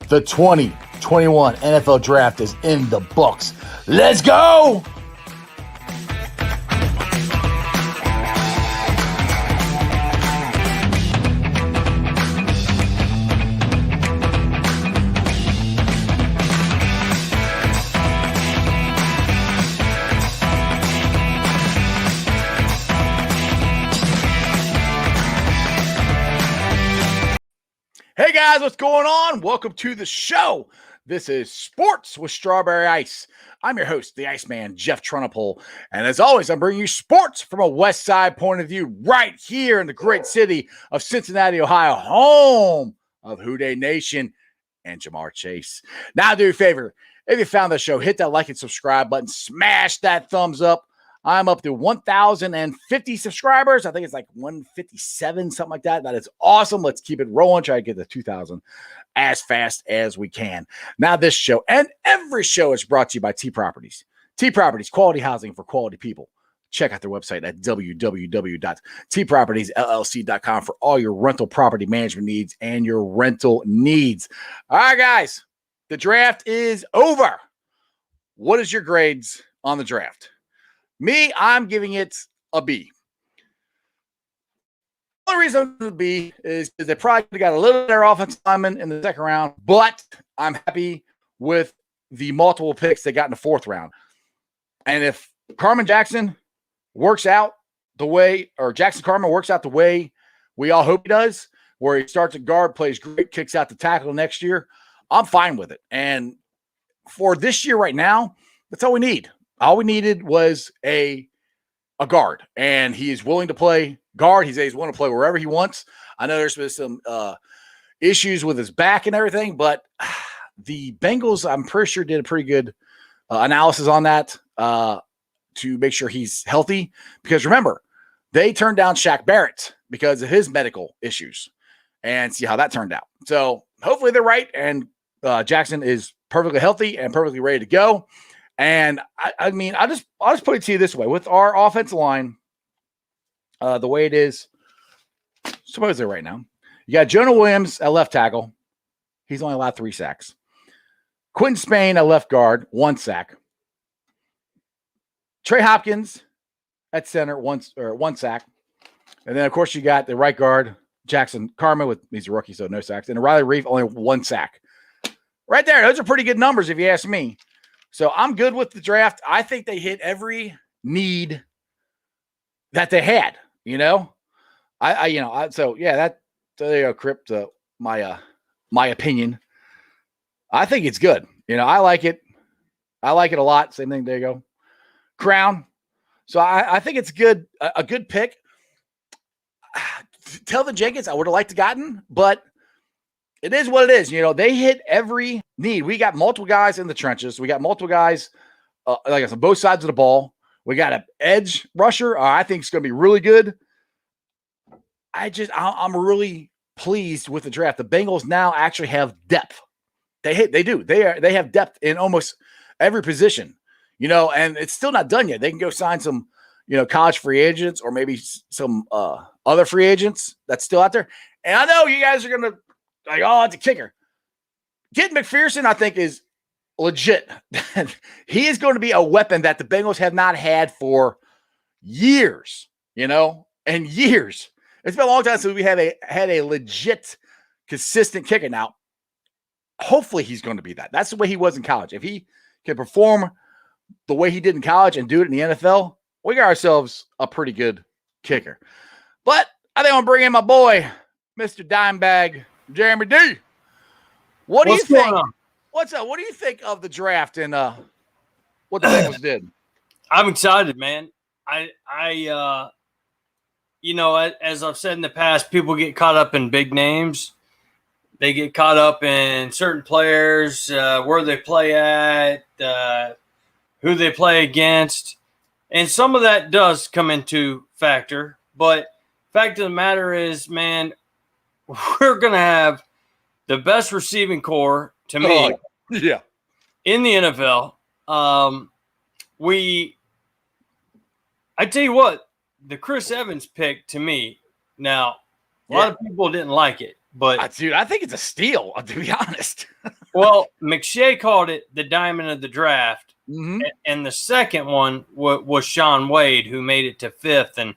The 2021 NFL Draft is in the books. Let's go! Hey guys, what's going on? Welcome to the show. This is Sports with Strawberry Ice. I'm your host, the Iceman, Jeff Trunapole. And as always, I'm bringing you sports from a West Side point of view right here in the great city of Cincinnati, Ohio, home of Houday Nation and Jamar Chase. Now do me a favor. If you found the show, hit that like and subscribe button. Smash that thumbs up. I'm up to 1,050 subscribers. I think it's like 157, something like that. That is awesome. Let's keep it rolling. Try to get to 2,000 as fast as we can. Now this show and every show is brought to you by T Properties. T Properties, quality housing for quality people. Check out their website at www.tpropertiesllc.com for all your rental property management needs and your rental needs. All right, guys, the draft is over. What is your grades on the draft? Me, I'm giving it a B. The only reason I'm giving it a B is because they probably got a little better offensive lineman in the second round, but I'm happy with the multiple picks they got in the fourth round. And if Carmen Jackson works out the way, or Jackson Carmen works out the way we all hope he does, where he starts at guard, plays great, kicks out the tackle next year, I'm fine with it. And for this year right now, that's all we need. All we needed was a guard, and he is willing to play guard. He's willing to play wherever he wants. I know there's been some issues with his back and everything, but the Bengals, I'm pretty sure, did a pretty good analysis on that to make sure he's healthy. Because remember, they turned down Shaq Barrett because of his medical issues, and see how that turned out. So hopefully they're right, and Jackson is perfectly healthy and perfectly ready to go. And I mean, I'll just put it to you this way: with our offensive line, the way it is, suppose they're right now. You got Jonah Williams at left tackle; he's only allowed 3 sacks. Quentin Spain at left guard, 1 sack. Trey Hopkins at center, 1 sack. And then of course you got the right guard Jackson Carmen he's a rookie, so no sacks. And Riley Reef only 1 sack. Right there, those are pretty good numbers if you ask me. So I'm good with the draft. I think they hit every need that they had, you know. So there you go, Crypt, my opinion. I think it's good. You know, I like it. I like it a lot. Same thing. There you go. Crown. So I think it's good. A good pick. Telvin Jenkins, I would have liked to gotten, but it is what it is. You know, they hit every need. We got multiple guys in the trenches. We got multiple guys, like I said, on both sides of the ball. We got an edge rusher. I think it's going to be really good. I'm really pleased with the draft. The Bengals now actually have depth. They do. They have depth in almost every position, you know, and it's still not done yet. They can go sign some, you know, college free agents or maybe some other free agents that's still out there. And I know you guys are going to, like, oh, it's a kicker. Getting McPherson, I think, is legit. He is going to be a weapon that the Bengals have not had for years, you know, and years. It's been a long time since we had a legit, consistent kicker. Now, hopefully he's going to be that. That's the way he was in college. If he can perform the way he did in college and do it in the NFL, we got ourselves a pretty good kicker. But I think I'm going to bring in my boy, Mr. Dimebag, Jeremy D. What do you think? What's up? What do you think of the draft and what the Bengals did? I'm excited, man. You know, as I've said in the past, people get caught up in big names. They get caught up in certain players, where they play at, who they play against. And some of that does come into factor. But fact of the matter is, man, we're going to have the best receiving core, to me, in the NFL. I tell you what, the Chris Evans pick, to me, now, a lot of people didn't like it. But dude, I think it's a steal, to be honest. Well, McShay called it the diamond of the draft. Mm-hmm. And the second one was Sean Wade, who made it to 5th. And,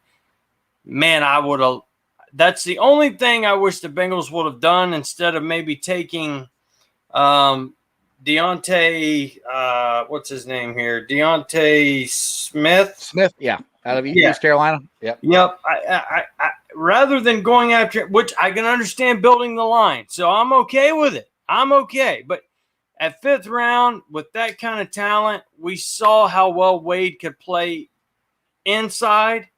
man, I would have – that's the only thing I wish the Bengals would have done instead of maybe taking Deontay what's his name here? Deontay Smith? Smith, yeah. Out of East Carolina. Yep. Yep. I rather than going after – which I can understand building the line. So I'm okay with it. I'm okay. But at 5th round, with that kind of talent, we saw how well Wade could play inside,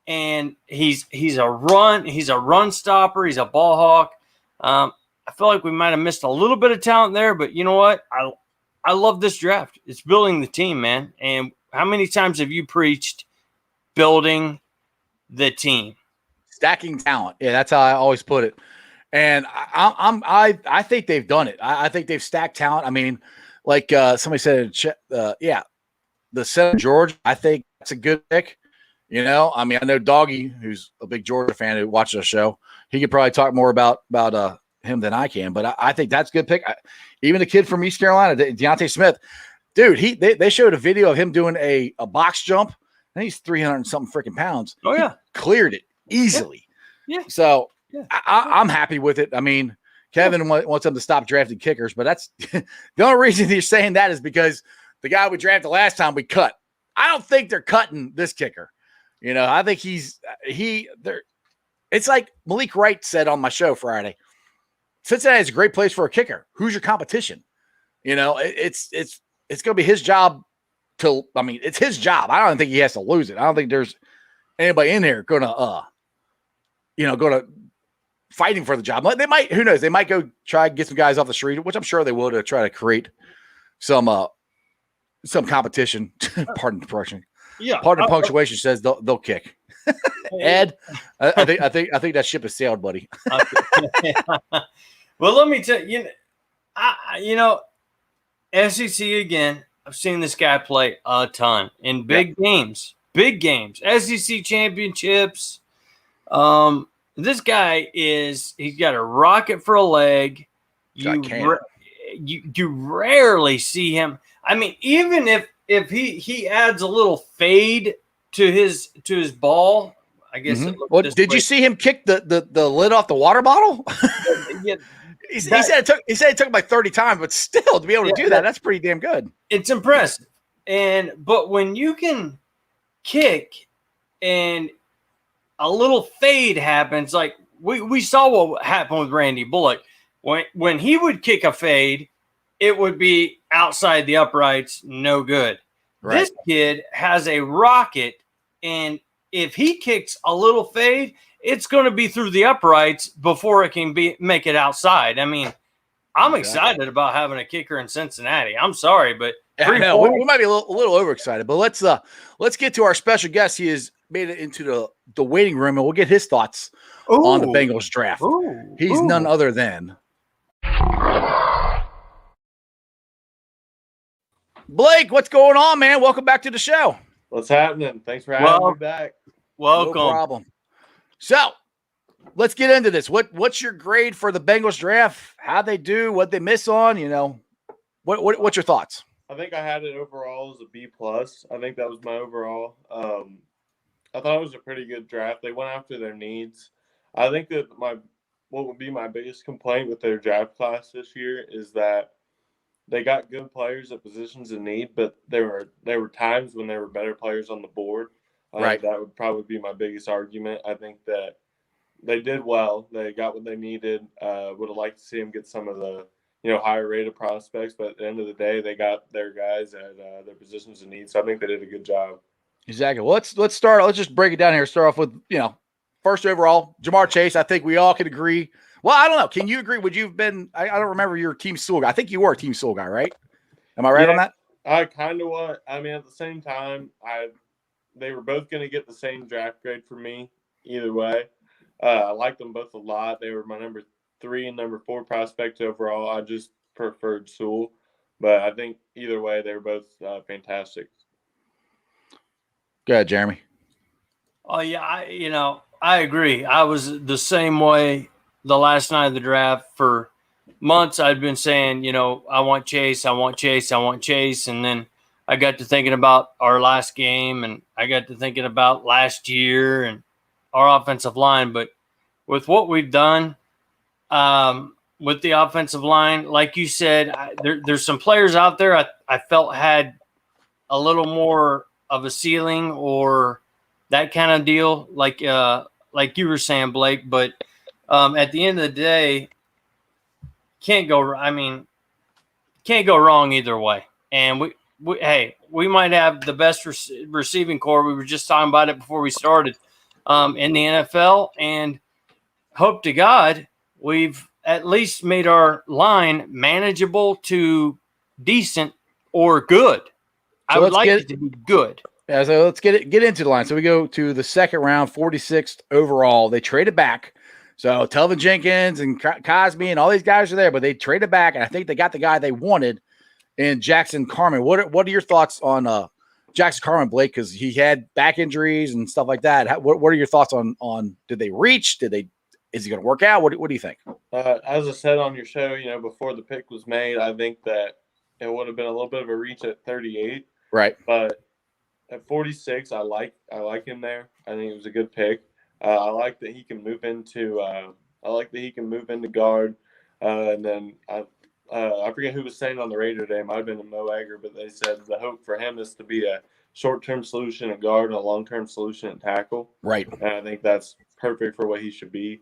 and he's a run stopper. He's a ball hawk. I feel like we might have missed a little bit of talent there, but you know what? I love this draft. It's building the team, man. And how many times have you preached building the team? Stacking talent. Yeah, that's how I always put it. And I think they've done it. I think they've stacked talent. I mean, like somebody said, the center George. I think that's a good pick. You know, I mean, I know Doggy, who's a big Georgia fan who watches the show, he could probably talk more about him than I can. But I think that's a good pick. Even the kid from East Carolina, Deontay Smith, dude. They showed a video of him doing a box jump, and he's 300 and something freaking pounds. Oh yeah, he cleared it easily. Yeah. So. Yeah. I'm happy with it. I mean, Kevin wants them to stop drafting kickers, but that's the only reason he's saying that is because the guy we drafted last time we cut. I don't think they're cutting this kicker. You know, I think it's like Malik Wright said on my show Friday. Cincinnati is a great place for a kicker. Who's your competition? You know, it's going to be his job it's his job. I don't think he has to lose it. I don't think there's anybody in there going to fighting for the job. They might, who knows? They might go try to get some guys off the street, which I'm sure they will, to try to create some competition. Pardon the correction. Yeah. Pardon the punctuation says they'll kick. Ed, I think that ship has sailed, buddy. Well, let me tell you, SEC again. I've seen this guy play a ton in big games, SEC championships. This guy he's got a rocket for a leg. You rarely see him. I mean, even if he adds a little fade to his ball, I guess. Mm-hmm. Well, did you see him kick the lid off the water bottle? Yeah, he said it took him like 30 times, but still to be able to do that, that's pretty damn good. It's impressive. But when you can kick and a little fade happens, like we saw what happened with Randy Bullock. When he would kick a fade, it would be outside the uprights, no good. Right. This kid has a rocket, and if he kicks a little fade, it's going to be through the uprights before it can make it outside. I mean, I'm excited about having a kicker in Cincinnati. I'm sorry, but I know we might be a little overexcited. But let's get to our special guest. He has made it into the waiting room, and we'll get his thoughts on the Bengals draft. He's none other than Blake. What's going on, man? Welcome back to the show. What's happening? Thanks for having me back. Welcome. No problem. So let's get into this. What's your grade for the Bengals draft? How'd they do? What'd they miss on? You know, what's your thoughts? I think I had it overall as a B+. I think that was my overall. I thought it was a pretty good draft. They went after their needs. I think that what would be my biggest complaint with their draft class this year is that they got good players at positions of need, but there were times when there were better players on the board. Right. That would probably be my biggest argument. I think that they did well. They got what they needed. Would have liked to see them get some of the higher rated prospects, but at the end of the day, they got their guys at their positions of need. So I think they did a good job. Exactly. Well, let's start. Let's just break it down here. Start off with first overall, Jamar Chase. I think we all can agree. Well, I don't know. Can you agree? Would you have been? I don't remember your Team Sewell guy. I think you were a Team Sewell guy, right? Am I right on that? I kind of was. I mean, at the same time, they were both going to get the same draft grade for me either way. I liked them both a lot. They were my number 3 and number 4 prospects overall. I just preferred Sewell, but I think either way, they were both fantastic. Go ahead, Jeremy. Oh yeah, I agree. I was the same way the last night of the draft for months I'd been saying, I want Chase, I want Chase, I want Chase. And then I got to thinking about our last game, and I got to thinking about last year and our offensive line. But with what we've done with the offensive line, like you said, there's some players out there I felt had a little more of a ceiling or that kind of deal, like you were saying, Blake. But at the end of the day, can't go wrong either way. And we might have the best receiving core. We were just talking about it before we started in the NFL, and hope to God we've at least made our line manageable to decent or good. I would like it to be good. Yeah, so let's get into the line. So we go to the second round, 46th overall. They traded back. So Telvin Jenkins and Cosme and all these guys are there, but they traded back, and I think they got the guy they wanted in Jackson Carman. What are your thoughts on Jackson Carman, Blake? Because he had back injuries and stuff like that. What are your thoughts on did they reach? Is he going to work out? What do you think? As I said on your show, before the pick was made, I think that it would have been a little bit of a reach at 38. Right. But at 46, I like him there. I think it was a good pick. I like that he can move into guard. And then I forget who was saying on the radio today. It might have been Mo Egger, but they said the hope for him is to be a short-term solution at guard and a long-term solution at tackle. Right. And I think that's perfect for what he should be.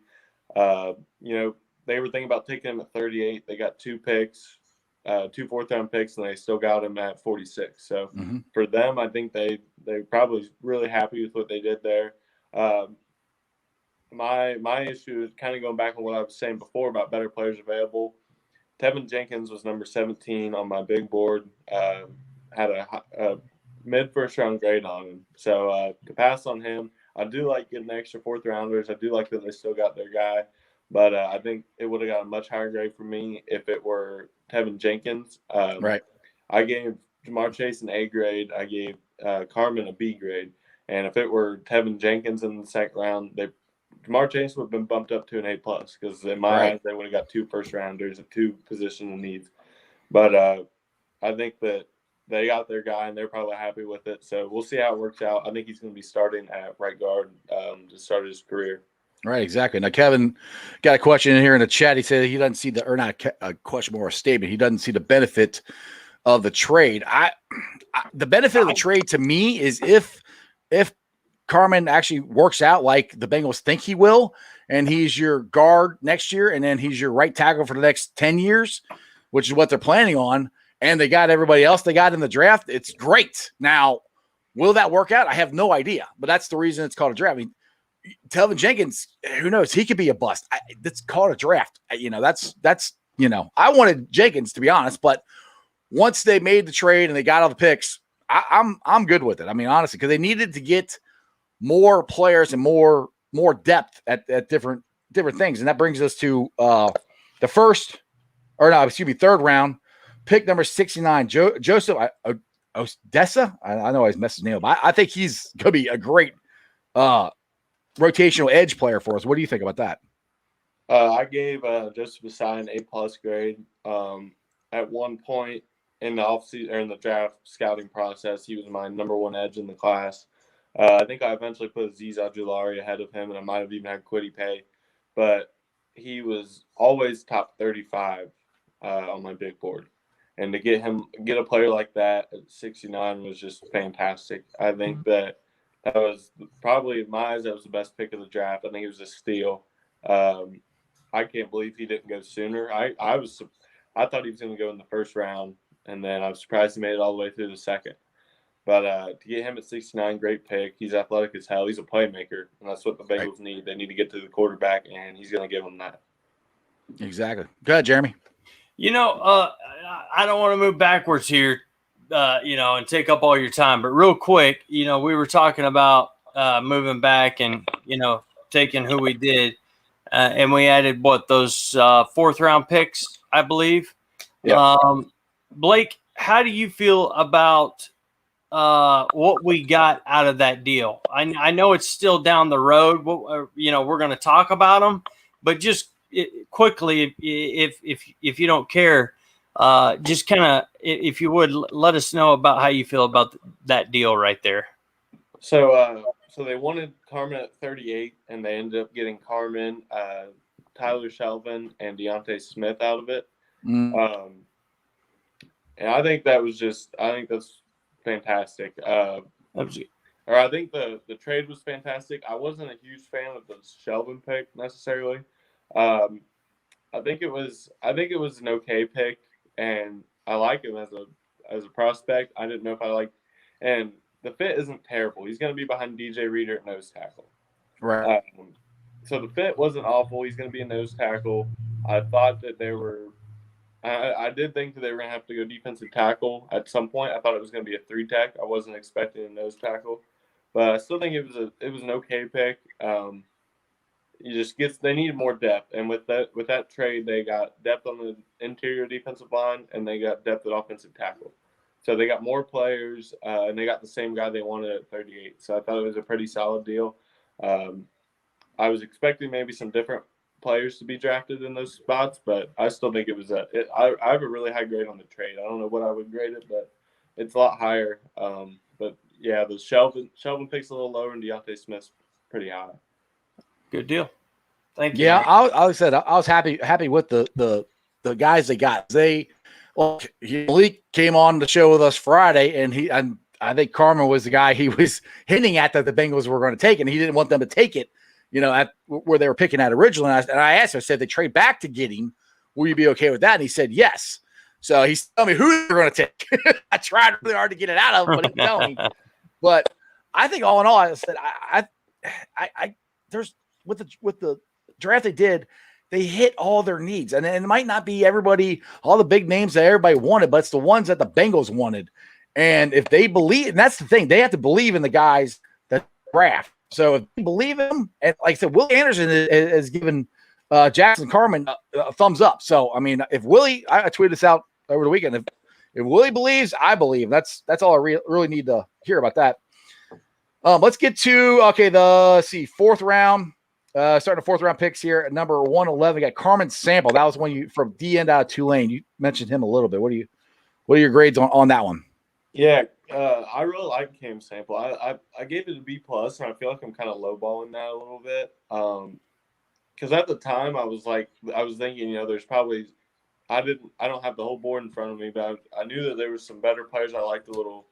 They were thinking about taking him at 38. They got 2 picks. 2 fourth-round picks, and they still got him at 46. So for them, I think they're probably really happy with what they did there. My issue is kind of going back on what I was saying before about better players available. Tevin Jenkins was number 17 on my big board. Had a mid-first round grade on him. So to pass on him, I do like getting the extra fourth-rounders. I do like that they still got their guy. But I think it would have got a much higher grade for me if it were Tevin Jenkins. Right. I gave Jamar Chase an A grade. I gave Carman a B grade. And if it were Tevin Jenkins in the second round, Jamar Chase would have been bumped up to an A+, because in my eyes, they would have got 2 first-rounders and 2 positional needs. But I think that they got their guy, and they're probably happy with it. So we'll see how it works out. I think he's going to be starting at right guard to start his career. Right, exactly. Now, Kevin got a question in here in the chat. He said he doesn't see not a question, more a statement. He doesn't see the benefit of the trade. The benefit of the trade to me is if Carman actually works out like the Bengals think he will, and he's your guard next year, and then he's your right tackle for the next 10 years, which is what they're planning on, and they got everybody else they got in the draft, it's great. Now, will that work out? I have no idea, but that's the reason it's called a draft. I mean, Telvin Jenkins, who knows? He could be a bust. That's called a draft. That's I wanted Jenkins, to be honest, but once they made the trade and they got all the picks, I'm good with it. I mean, honestly, because they needed to get more players and more depth at different things, and that brings us to the third round pick, number 69, Joseph Odessa. I know I messed his name up. I think he's gonna be a great rotational edge player for us. What do you think about that? I gave Joseph Asai an A+ grade. At one point in the offseason or in the draft scouting process, he was my number 1 edge in the class. I think I eventually put Azeez Ojulari ahead of him, and I might have even had Kwity Paye, but he was always top 35 on my big board. And to get a player like that at 69 was just fantastic. I think that was probably, in my eyes, that was the best pick of the draft. I think it was a steal. I can't believe he didn't go sooner. I thought he was going to go in the first round, and then I was surprised he made it all the way through the second. But to get him at 69, great pick. He's athletic as hell. He's a playmaker, and that's what the Bengals need. They need to get to the quarterback, and he's going to give them that. Exactly. Go ahead, Jeremy. I don't want to move backwards here, and take up all your time. But real quick, we were talking about moving back and, taking who we did. And we added those fourth-round picks, I believe. Yeah. Blake, how do you feel about what we got out of that deal? I know it's still down the road. We're going to talk about them, but just quickly, if you don't care, just kind of, if you would, let us know about how you feel about that deal right there. So they wanted Carmen at 38, and they ended up getting Carmen, Tyler Shelvin, and Deontay Smith out of it. And I think that's fantastic. I think the trade was fantastic. I wasn't a huge fan of the Shelvin pick necessarily. I think it was an okay pick, and I like him as a prospect. I didn't know if I liked, and the fit isn't terrible. He's going to be behind DJ Reader at nose tackle. Right. So the fit wasn't awful. He's going to be a nose tackle. I thought that I did think that they were going to have to go defensive tackle at some point. I thought it was going to be a 3-tech. I wasn't expecting a nose tackle, but I still think it was an okay pick. They needed more depth, and with that trade, they got depth on the interior defensive line, and they got depth at offensive tackle. So they got more players, and they got the same guy they wanted at 38. So I thought it was a pretty solid deal. I was expecting maybe some different players to be drafted in those spots, but I still think it was I have a really high grade on the trade. I don't know what I would grade it, but it's a lot higher. But yeah, the Shelvin pick's a little lower, and Deontay Smith's pretty high. Good deal. Thank you. Yeah, I was happy with the guys they got. Malik came on the show with us Friday, and I think Carmen was the guy he was hinting at that the Bengals were going to take, and he didn't want them to take it, at where they were picking at originally. And I asked him, I said, they trade back to get him, will you be okay with that? And he said yes. So he's telling me who they're going to take. I tried really hard to get it out of him, but he didn't tell me. But I think all in all, I said I there's with the draft they did, they hit all their needs. And it might not be everybody, all the big names that everybody wanted, but it's the ones that the Bengals wanted. And if they believe, and that's the thing, they have to believe in the guys that draft. So if they believe in them, and like I said, Willie Anderson has given Jackson Carman a thumbs up. So, I mean, if Willie, I tweeted this out over the weekend, if Willie believes, I believe. That's all I really need to hear about that. Let's get to, fourth round. Starting the fourth round picks here at number 111. We got Carmen Sample. That was one from D end out of Tulane. You mentioned him a little bit. What are your grades on that one? Yeah, I really like Cam Sample. I gave it a B+, and I feel like I'm kind of lowballing that a little bit. Because at the time I was thinking, there's probably I don't have the whole board in front of me, but I knew that there was some better players I liked a little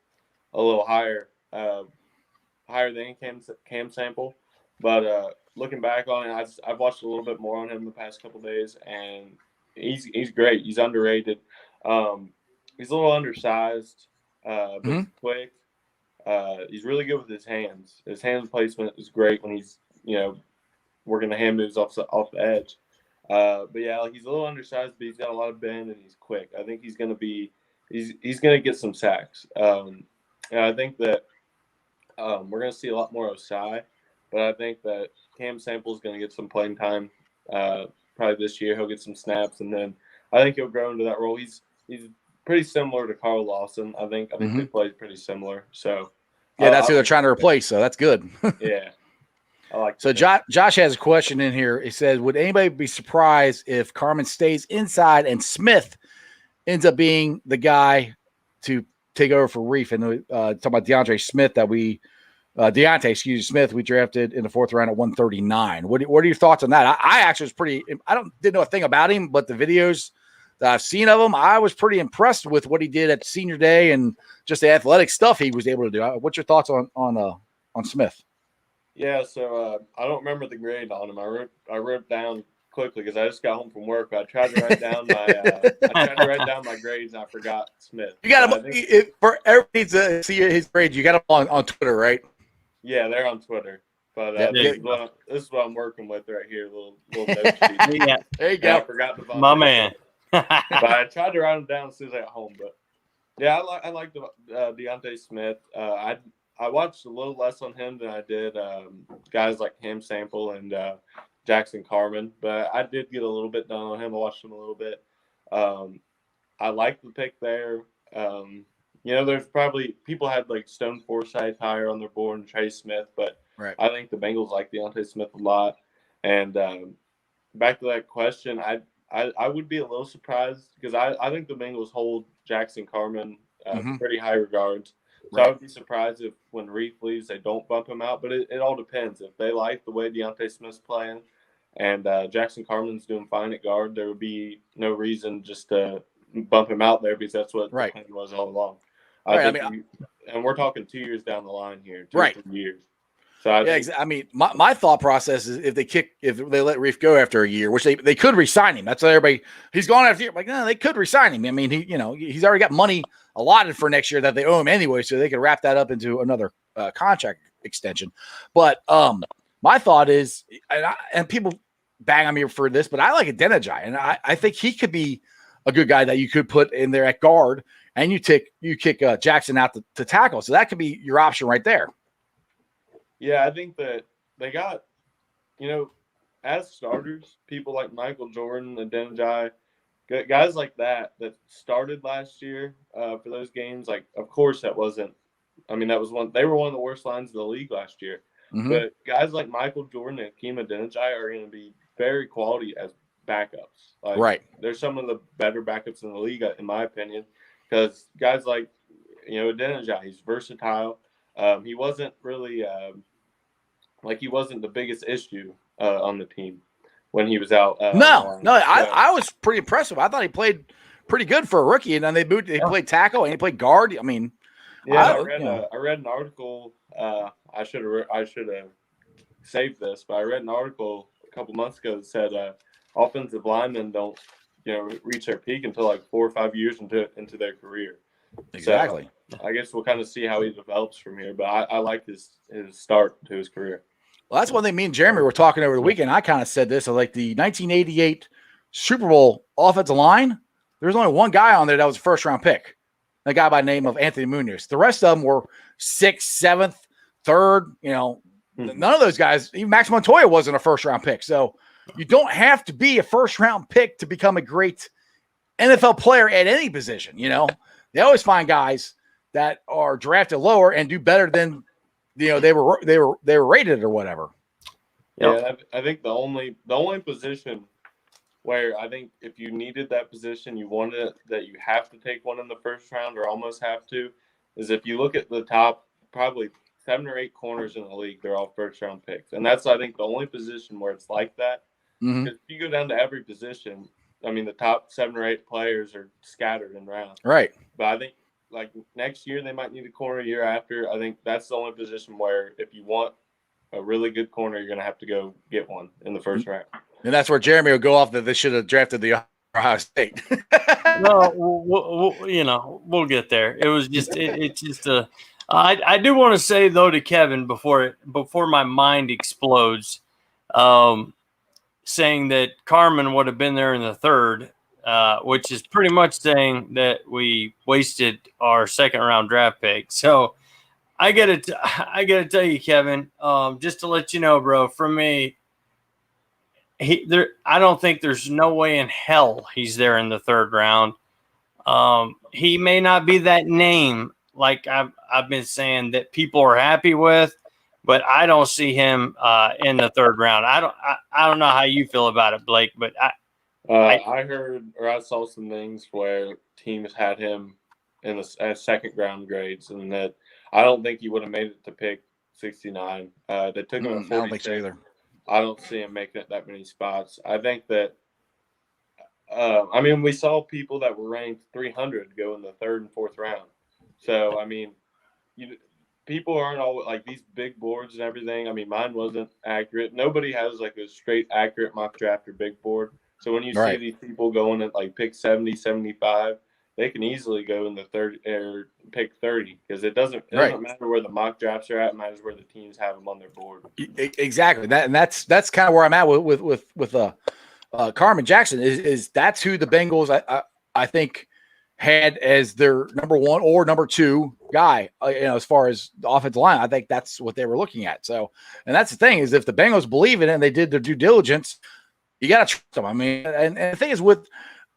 higher than Cam Sample. But looking back on it, I've watched a little bit more on him the past couple of days, and he's great. He's underrated. He's a little undersized, but he's quick. He's really good with his hands. His hand placement is great when he's working the hand moves off the edge. But yeah, he's a little undersized, but he's got a lot of bend and he's quick. I think he's gonna get some sacks. And I think that we're gonna see a lot more Osai. But I think that Cam Sample is going to get some playing time probably this year. He'll get some snaps, and then I think he'll grow into that role. He's pretty similar to Carl Lawson. I think they play pretty similar. So yeah, that's who they're trying to replace. So that's good. Yeah, I like. So Josh has a question in here. He says, "Would anybody be surprised if Carmen stays inside and Smith ends up being the guy to take over for Reef?" And talking about Deontay Smith Smith, we drafted in the fourth round at 139. What are your thoughts on that? I actually was didn't know a thing about him, but the videos that I've seen of him, I was pretty impressed with what he did at senior day and just the athletic stuff he was able to do. What's your thoughts on Smith? Yeah, so I don't remember the grade on him. I wrote down quickly because I just got home from work. But I tried to write down my grades, and I forgot Smith. You got him for everybody to see his grades. You got him on Twitter, right? Yeah, they're on Twitter. But this is what I'm working with right here. Little note sheet. Yeah, there you go. I forgot the my man. But I tried to write them down as soon as I got home. But yeah, I like Deontay Smith. I watched a little less on him than I did guys like Cam Sample and Jackson Carman. But I did get a little bit done on him. I watched him a little bit. I like the pick there. There's probably people had like Stone Forsythe higher on their board and Trey Smith, but right. I think the Bengals like Deontay Smith a lot. And back to that question, I would be a little surprised because I think the Bengals hold Jackson Carman pretty high regards. So I would be surprised if when Reef leaves, they don't bump him out. But it all depends. If they like the way Deontay Smith's playing and Jackson Carman's doing fine at guard, there would be no reason just to bump him out there because that's what the plan was all along. And we're talking 2 years down the line here, 2 or 3 years. So I mean, my thought process is if they let Reef go after a year, which they could re-sign him. That's what everybody. He's gone after a year. Like, no, they could re-sign him. I mean, he's already got money allotted for next year that they owe him anyway, so they could wrap that up into another contract extension. But my thought is, and people bang on me for this, but I like Adeniji, and I think he could be a good guy that you could put in there at guard, and you kick Jackson out to tackle. So that could be your option right there. Yeah, I think that they got, as starters, people like Michael Jordan, Adeniji, guys like that started last year for those games. Like, of course, that wasn't. I mean, they were one of the worst lines of the league last year. Mm-hmm. But guys like Michael Jordan and Hakeem Adeniji are going to be very quality as backups. Like, they're some of the better backups in the league, in my opinion, because guys like, Adeniji, he's versatile. He wasn't really he wasn't the biggest issue on the team when he was out. I was pretty impressed with him. I thought he played pretty good for a rookie, and then they played tackle and he played guard. I mean, I read an article. I should have saved this, but I read an article a couple months ago that said offensive linemen don't reach their peak until like 4 or 5 years into their career. Exactly. So I guess we'll kind of see how he develops from here, but I like his start to his career. Well, that's one thing me and Jeremy were talking over the weekend. I kind of said this. I like the 1988 Super Bowl offensive line. There's only one guy on there that was a first-round pick, a guy by the name of Anthony Munoz. The rest of them were 6th, 7th, 3rd. None of those guys, even Max Montoya wasn't a first-round pick. So you don't have to be a first-round pick to become a great NFL player at any position. They always find guys that are drafted lower and do better than they were rated or whatever. Yeah, I think the only position where I think if you needed that position, you wanted it, that you have to take one in the first round or almost have to, is if you look at the top probably 7 or 8 corners in the league, they're all first round picks, and that's I think the only position where it's like that. Mm-hmm. If you go down to every position, I mean the top 7 or 8 players are scattered in rounds. Right. But I think like next year they might need a corner. Year after, I think that's the only position where if you want a really good corner, you're going to have to go get one in the first round. And that's where Jeremy will go off that they should have drafted the Ohio State. No, we'll get there. It was just it's just a. I do want to say though to Kevin before my mind explodes, saying that Carman would have been there in the 3rd. Which is pretty much saying that we wasted our 2nd round draft pick. So I gotta tell you, Kevin, just to let you know, bro, from me, I don't think there's no way in hell he's there in the 3rd round. He may not be that name like I've been saying that people are happy with, but I don't see him in the 3rd round. I don't know how you feel about it, Blake, but I heard or I saw some things where teams had him in the 2nd round grades, and that I don't think he would have made it to pick 69. They took him at 46. I don't think so either. I don't see him making it that many spots. I think that we saw people that were ranked 300 go in the 3rd and 4th round. So I mean, people aren't all like these big boards and everything. I mean, mine wasn't accurate. Nobody has like a straight accurate mock draft or big board. So when you see these people going at like pick 70, 75, they can easily go in the 3rd or pick 30 because it doesn't matter where the mock drafts are at. It matters where the teams have them on their board. Exactly. That's kind of where I'm at with Carman Jackson is that's who the Bengals I think had as their number 1 or number 2 guy. As far as the offensive line, I think that's what they were looking at. So, and that's the thing is if the Bengals believe in it and they did their due diligence. You got to trust them. I mean, and the thing is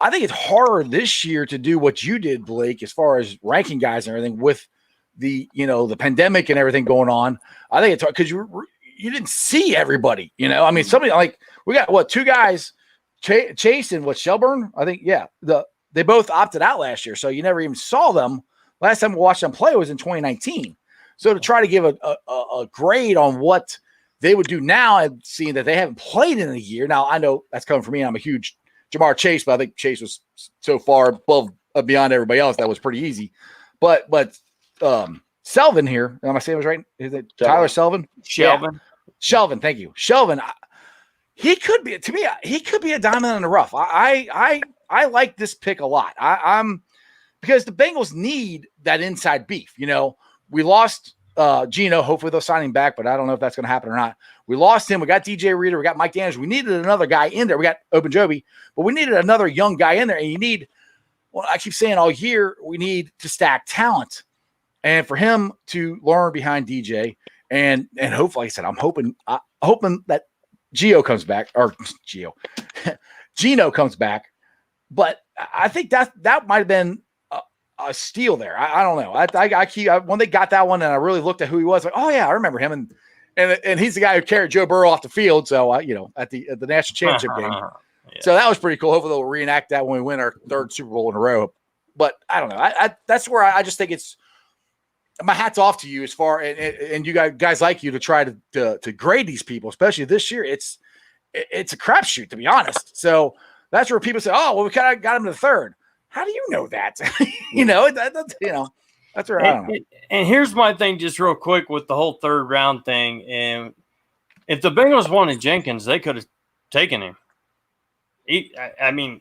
I think it's harder this year to do what you did, Blake, as far as ranking guys and everything with the pandemic and everything going on. I think it's hard because you didn't see everybody, I mean, somebody like we got what, two guys, Chase and what, Shelburne? I think, yeah. They both opted out last year, so you never even saw them. Last time we watched them play was in 2019. So to try to give a grade on what they would do now, and seeing that they haven't played in a year. Now, I know that's coming from me. I'm a huge Jamar Chase, but I think Chase was so far above beyond everybody else that was pretty easy. But Selvin here, am I saying it was right? Is it Tyler Selvin? Shelvin. Yeah. Shelvin, thank you. Shelvin, he could be, to me, he could be a diamond in the rough. I like this pick a lot. I'm because the Bengals need that inside beef. You know, we lost Geno. Hopefully they'll sign him back, but I don't know if that's going to happen or not. We lost him. We got DJ Reader. We got Mike Daniels. We needed another guy in there. We got Ogunjobi, but we needed another young guy in there. And you need, well, I keep saying all year, we need to stack talent. And for him to learn behind DJ and hopefully, like I said, I'm hoping that Geno comes back. But I think that might have been a steal there. I don't know. I keep when they got that one and I really looked at who he was, like, oh yeah, I remember him, and he's the guy who carried Joe Burrow off the field. So at the national championship game. Yeah. So that was pretty cool. Hopefully they'll reenact that when we win our third Super Bowl in a row. But I don't know. I that's where I just think it's my hat's off to you as far and you guys like you to try to grade these people, especially this year. It's a crapshoot, to be honest. So that's where people say, oh, well, we kind of got him to the third. How do you know that? That's where I don't know. And here's my thing, just real quick with the whole third round thing. And if the Bengals wanted Jenkins, they could have taken him. I mean,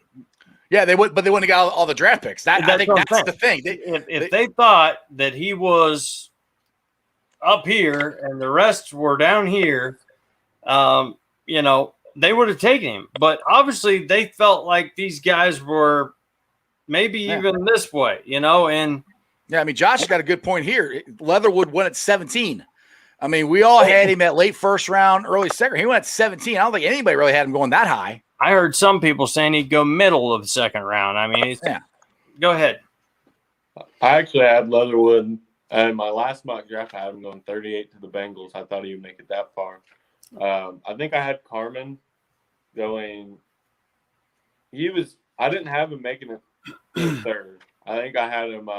yeah, they would, but they wouldn't have got all the draft picks. I think that's the thing. If they thought that he was up here and the rest were down here, they would have taken him. But obviously, they felt like these guys were maybe even this way, and yeah, I mean, Josh has got a good point here. Leatherwood went at 17. I mean, we all had him at late first round, early second. He went at 17. I don't think anybody really had him going that high. I heard some people saying he'd go middle of the second round. I mean, Go ahead. I actually had Leatherwood in my last mock draft. I had him going 38 to the Bengals. I thought he would make it that far. I think I had Carmen going. I didn't have him making it third. I think I had him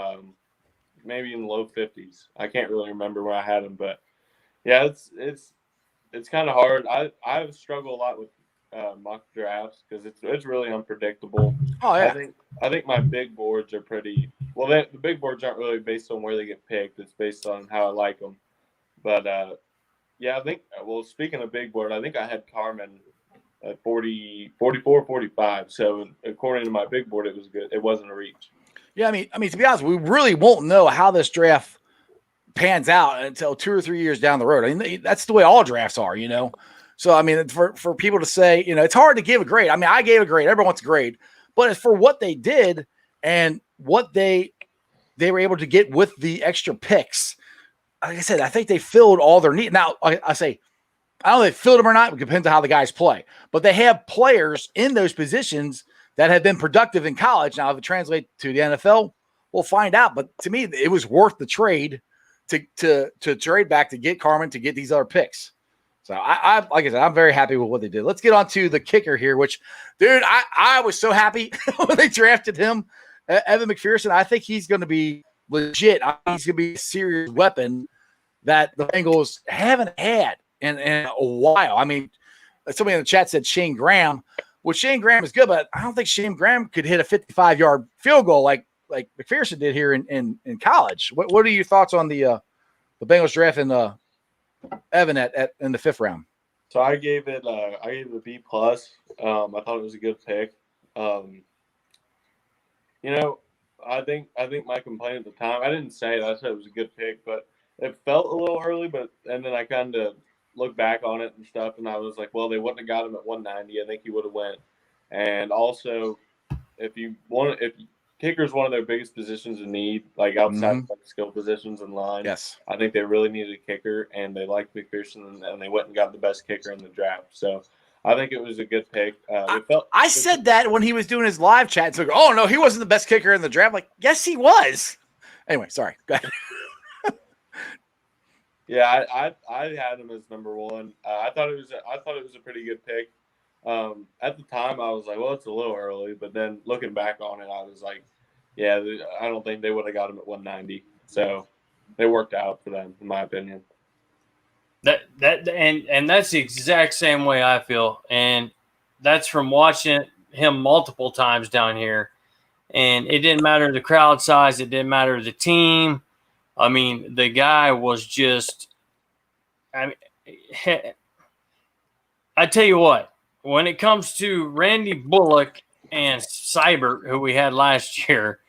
maybe in the low 50s. I can't really remember where I had him, but yeah, it's kind of hard. I struggle a lot with mock drafts because it's really unpredictable. Oh yeah. I think my big boards are pretty well. The big boards aren't really based on where they get picked. It's based on how I like them. But yeah, I think. Well, speaking of big board, I think I had Carmen at 44, 45. So according to my big board, it was good. It wasn't a reach. Yeah, I mean, to be honest, we really won't know how this draft pans out until 2 or 3 years down the road. I mean, that's the way all drafts are, So, I mean, for people to say, it's hard to give a grade. I mean, I gave a grade. Everyone wants a grade. But it's for what they did and what they were able to get with the extra picks. Like I said, I think they filled all their needs. Now, I say, I don't know if they filled them or not. It depends on how the guys play. But they have players in those positions that have been productive in college. Now, if it translates to the NFL, we'll find out. But to me, it was worth the trade to trade back to get Carmen, to get these other picks. So I like I said, I'm very happy with what they did. Let's get on to the kicker here, which, dude, I was so happy when they drafted him, Evan McPherson. I think he's going to be legit. He's going to be a serious weapon that the Bengals haven't had in a while. I mean, somebody in the chat said Shane Graham. Well, Shane Graham is good, but I don't think Shane Graham could hit a 55-yard field goal like McPherson did here in college. What are your thoughts on the Bengals draft and Evan in the 5th round? So I gave it a B+. I thought it was a good pick. I think my complaint at the time, I didn't say it, I said it was a good pick, but it felt a little early, and then I kind of looked back on it and stuff, and I was like, well, they wouldn't have got him at 190. I think he would have went. And also, if kicker is one of their biggest positions in need, like outside of skill positions in line. Yes. I think they really needed a kicker, and they liked McPherson, and they went and got the best kicker in the draft. So I think it was a good pick. I said that when he was doing his live chat. So, oh, no, he wasn't the best kicker in the draft. Like, yes, he was. Anyway, sorry. Go ahead. Yeah, I had him as number one. I thought it was a pretty good pick. At the time, I was like, well, it's a little early. But then looking back on it, I was like, yeah, I don't think they would have got him at 190. So it worked out for them, in my opinion. And that's the exact same way I feel, and that's from watching him multiple times down here. And it didn't matter the crowd size, it didn't matter the team. I mean, the guy was just. I mean, I tell you what, when it comes to Randy Bullock and Seibert, who we had last year,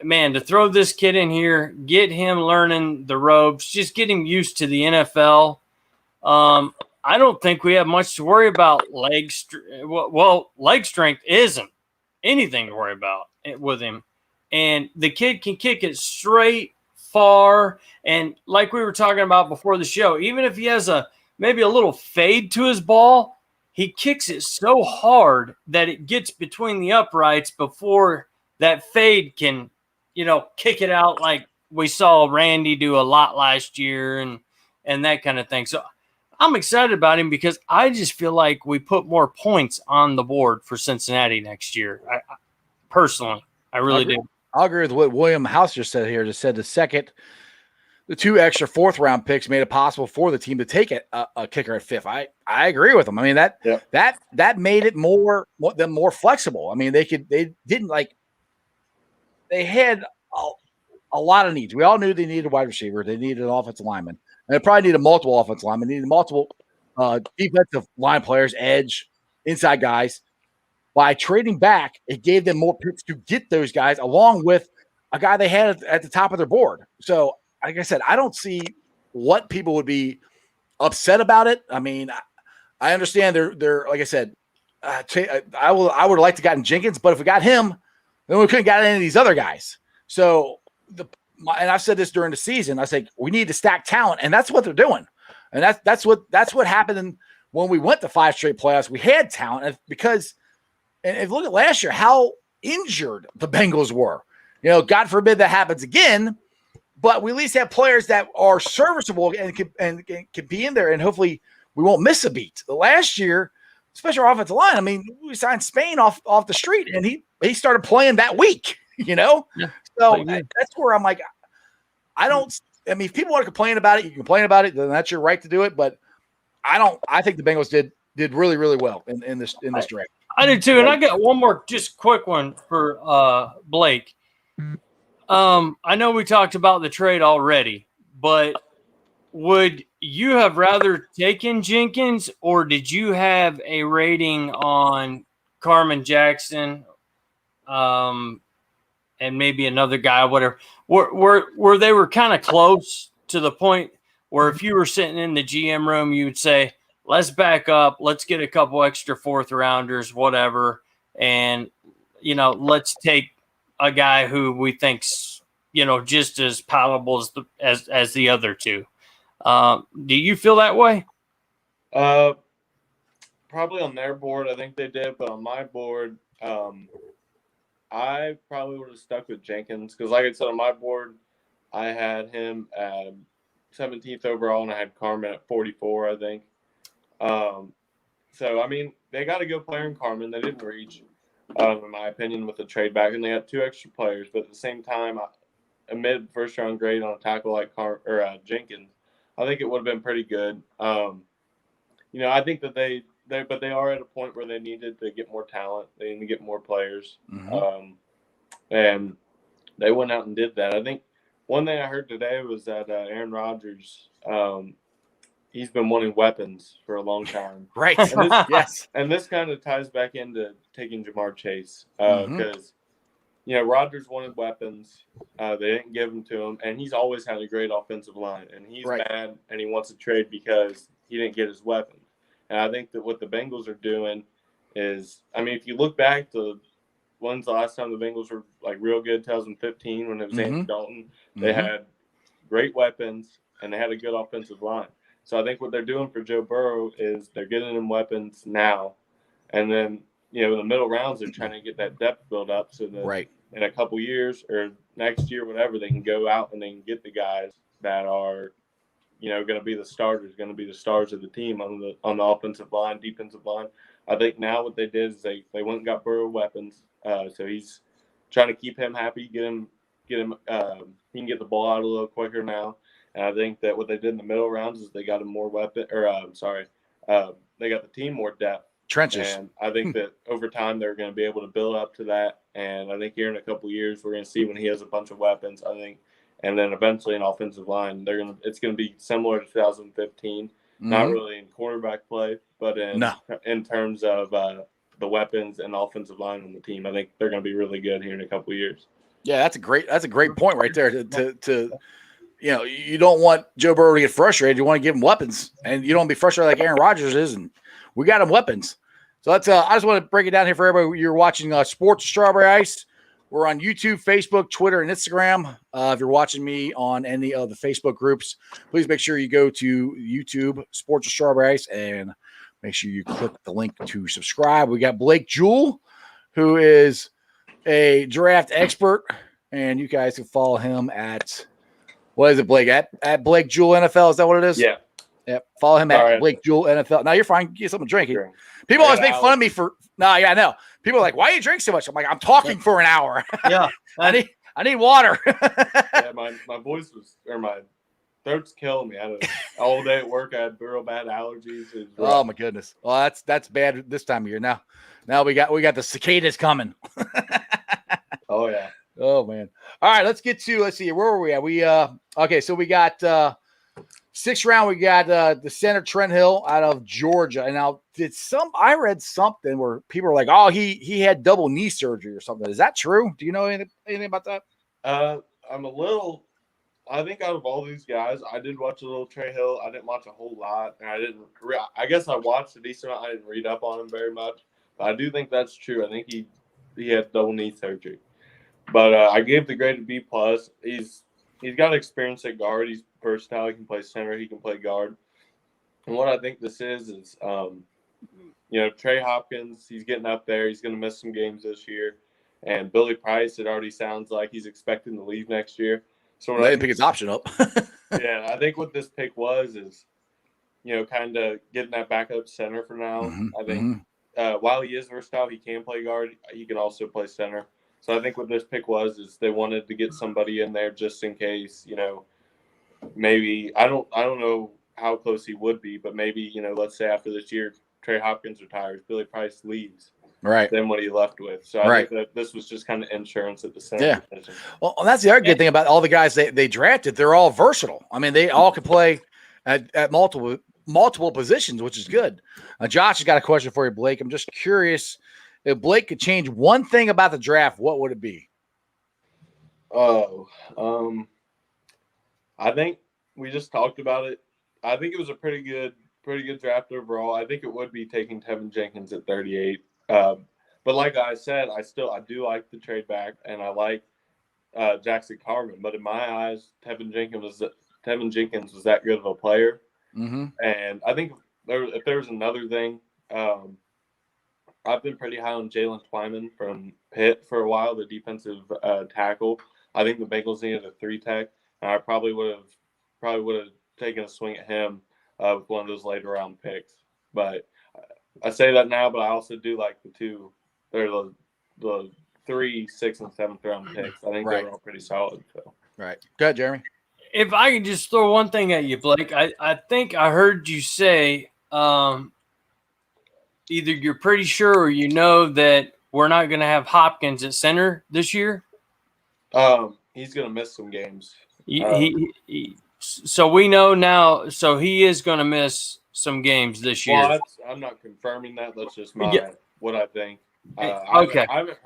man, to throw this kid in here, get him learning the ropes, just get him used to the NFL. I don't think we have much to worry about leg strength isn't anything to worry about with him. And the kid can kick it straight, far. And like we were talking about before the show, even if he has maybe a little fade to his ball, he kicks it so hard that it gets between the uprights before that fade can, kick it out like we saw Randy do a lot last year and that kind of thing. So I'm excited about him because I just feel like we put more points on the board for Cincinnati next year. Personally, I really do. I'll agree with what William Hauser said here. Just said the 2 extra 4th-round picks made it possible for the team to take a kicker at 5th. I agree with them. I mean that made it more flexible. I mean they had a lot of needs. We all knew they needed a wide receiver. They needed an offensive lineman. And they probably needed multiple offensive linemen. They needed multiple defensive line players, edge, inside guys. By trading back, it gave them more picks to get those guys along with a guy they had at the top of their board. So, like I said, I don't see what people would be upset about it. I mean, I understand they're like I said, I would have liked to gotten Jenkins, but if we got him, then we couldn't got any of these other guys. So and I've said this during the season. I say we need to stack talent, and that's what they're doing. And that's what happened when we went to 5 straight playoffs. We had talent because. And if you look at last year, how injured the Bengals were. God forbid that happens again, but we at least have players that are serviceable and can be in there, and hopefully we won't miss a beat. The last year, especially our offensive line, I mean, we signed Spain off the street, and he started playing that week, Yeah. So that's where I'm like, I mean, if people want to complain about it, you can complain about it, then that's your right to do it, but I think the Bengals did really, really well in this draft. I do too, and I got one more just quick one for Blake. I know we talked about the trade already, but would you have rather taken Jenkins, or did you have a rating on Carmen Jackson, and maybe another guy, whatever, where they were kind of close to the point where if you were sitting in the GM room, you would say, let's back up. Let's get a couple extra 4th-rounders, whatever, and let's take a guy who we think's just as palatable as the other 2. Do you feel that way? Probably on their board, I think they did, but on my board, I probably would have stuck with Jenkins because, like I said, on my board, I had him at 17th overall, and I had Carmen at 44, I think. So, I mean, they got a good player in Carmen. They didn't reach, in my opinion, with the trade back, and they got 2 extra players. But at the same time, a mid-first-round grade on a tackle like Jenkins, I think it would have been pretty good. I think that they are at a point where they needed to get more talent. They need to get more players. Mm-hmm. And they went out and did that. I think one thing I heard today was that Aaron Rodgers he's been wanting weapons for a long time. Right. And this, yes. And this kind of ties back into taking Jamar Chase because, Rodgers wanted weapons. They didn't give them to him, and he's always had a great offensive line. And he's mad, and he wants to trade because he didn't get his weapons. And I think that what the Bengals are doing is, I mean, if you look back to when's the last time the Bengals were like real good, 2015 when it was Andy Dalton, they had great weapons, and they had a good offensive line. So I think what they're doing for Joe Burrow is they're getting him weapons now. And then, in the middle rounds, they're trying to get that depth build up so that in a couple years or next year, whatever, they can go out and they can get the guys that are, going to be the starters, going to be the stars of the team on the offensive line, defensive line. I think now what they did is they went and got Burrow weapons. So he's trying to keep him happy, get him. He can get the ball out a little quicker now. And I think that what they did in the middle rounds is they got him more weapon, they got the team more depth. Trenches. And I think that over time they're going to be able to build up to that. And I think here in a couple of years we're going to see when he has a bunch of weapons. I think, and then eventually an offensive line, it's going to be similar to 2015. Not really in quarterback play, but in terms of the weapons and offensive line on the team. I think they're going to be really good here in a couple of years. Yeah, that's a great point right there. To you don't want Joe Burrow to get frustrated. You want to give him weapons, and you don't want to be frustrated like Aaron Rodgers is. And we got him weapons. So that's. I just want to break it down here for everybody. You're watching Sports with Strawberry Ice. We're on YouTube, Facebook, Twitter, and Instagram. If you're watching me on any of the Facebook groups, please make sure you go to YouTube, Sports with Strawberry Ice, and make sure you click the link to subscribe. We got Blake Jewell, who is a draft expert, and you guys can follow him at, what is it, Blake? At Blake Jewell NFL. Is that what it is? Yeah. Yep. Follow him at Blake Jewell NFL. Now you're fine. Get something to drink. Sure. People always make fun of me for. No, yeah, I know. People are like, "Why do you drink so much?" I'm like, "I'm talking for an hour. Yeah, I need water." Yeah, my voice my throat's killing me. I had all day at work. I had real bad allergies. Oh my goodness. Well, that's bad this time of year. Now we got the cicadas coming. Oh yeah. Oh man. All right, let's see. Where were we at? Okay, so we got 6th round. We got the center Trent Hill out of Georgia. And now I read something where people were like, "Oh, he had double knee surgery or something." Is that true? Do you know anything about that? I think out of all these guys, I did watch a little Trey Hill. I didn't watch a whole lot, and I guess I watched a decent amount. I didn't read up on him very much, but I do think that's true. I think he had double knee surgery. But I gave the grade a B+. He's got experience at guard. He's versatile. He can play center. He can play guard. And what I think this is Trey Hopkins, he's getting up there. He's going to miss some games this year. And Billy Price, it already sounds like he's expecting to leave next year. So I didn't pick his option up. Yeah, I think what this pick is, kind of getting that backup center for now. Mm-hmm, I think while he is versatile, he can play guard. He can also play center. So I think what this pick is they wanted to get somebody in there just in case, maybe I don't know how close he would be, but maybe, let's say after this year, Trey Hopkins retires, Billy Price leaves. Right. Then what are you left with? So I think that this was just kind of insurance at the center position. Well, that's the other good thing about all the guys they drafted. They're all versatile. I mean, they all can play at multiple positions, which is good. Josh has got a question for you, Blake. I'm just curious, if Blake could change one thing about the draft, what would it be? I think we just talked about it. I think it was a pretty good draft overall. I think it would be taking Tevin Jenkins at 38. But like I said, I do like the trade back, and I like Jackson Carman. But in my eyes, Tevin Jenkins was that good of a player. Mm-hmm. And I think if there was another thing, I've been pretty high on Jalen Twyman from Pitt for a while, the defensive tackle. I think the Bengals needed a 3-tech, and I probably would have taken a swing at him with one of those later round picks. But I say that now, but I also do like the 3, 6, and 7th round picks. I think they're all pretty solid. So. Right. Go ahead, Jeremy. If I can just throw one thing at you, Blake, I think I heard you say either you're pretty sure or that we're not going to have Hopkins at center this year. He's going to miss some games. So we know now. So he is going to miss some games this year. Well, I'm not confirming that. That's just what I think. Okay. I haven't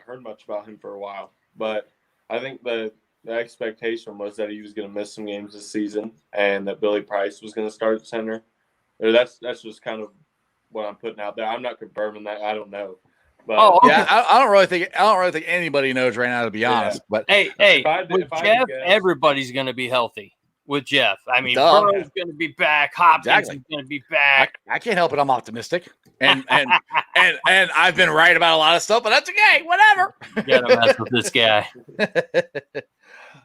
heard much about him for a while, but I think the expectation was that he was going to miss some games this season, and that Billy Price was going to start at center. That's just kind of what I'm putting out there. I'm not confirming that. I don't know. But I don't really think anybody knows right now, to be honest. But hey, with Jeff, everybody's going to be healthy. With Jeff, I mean, Burrow's going to be back. Hopkins is going to be back. I can't help it. I'm optimistic, and I've been right about a lot of stuff, but that's okay. Whatever. You gotta mess with this guy.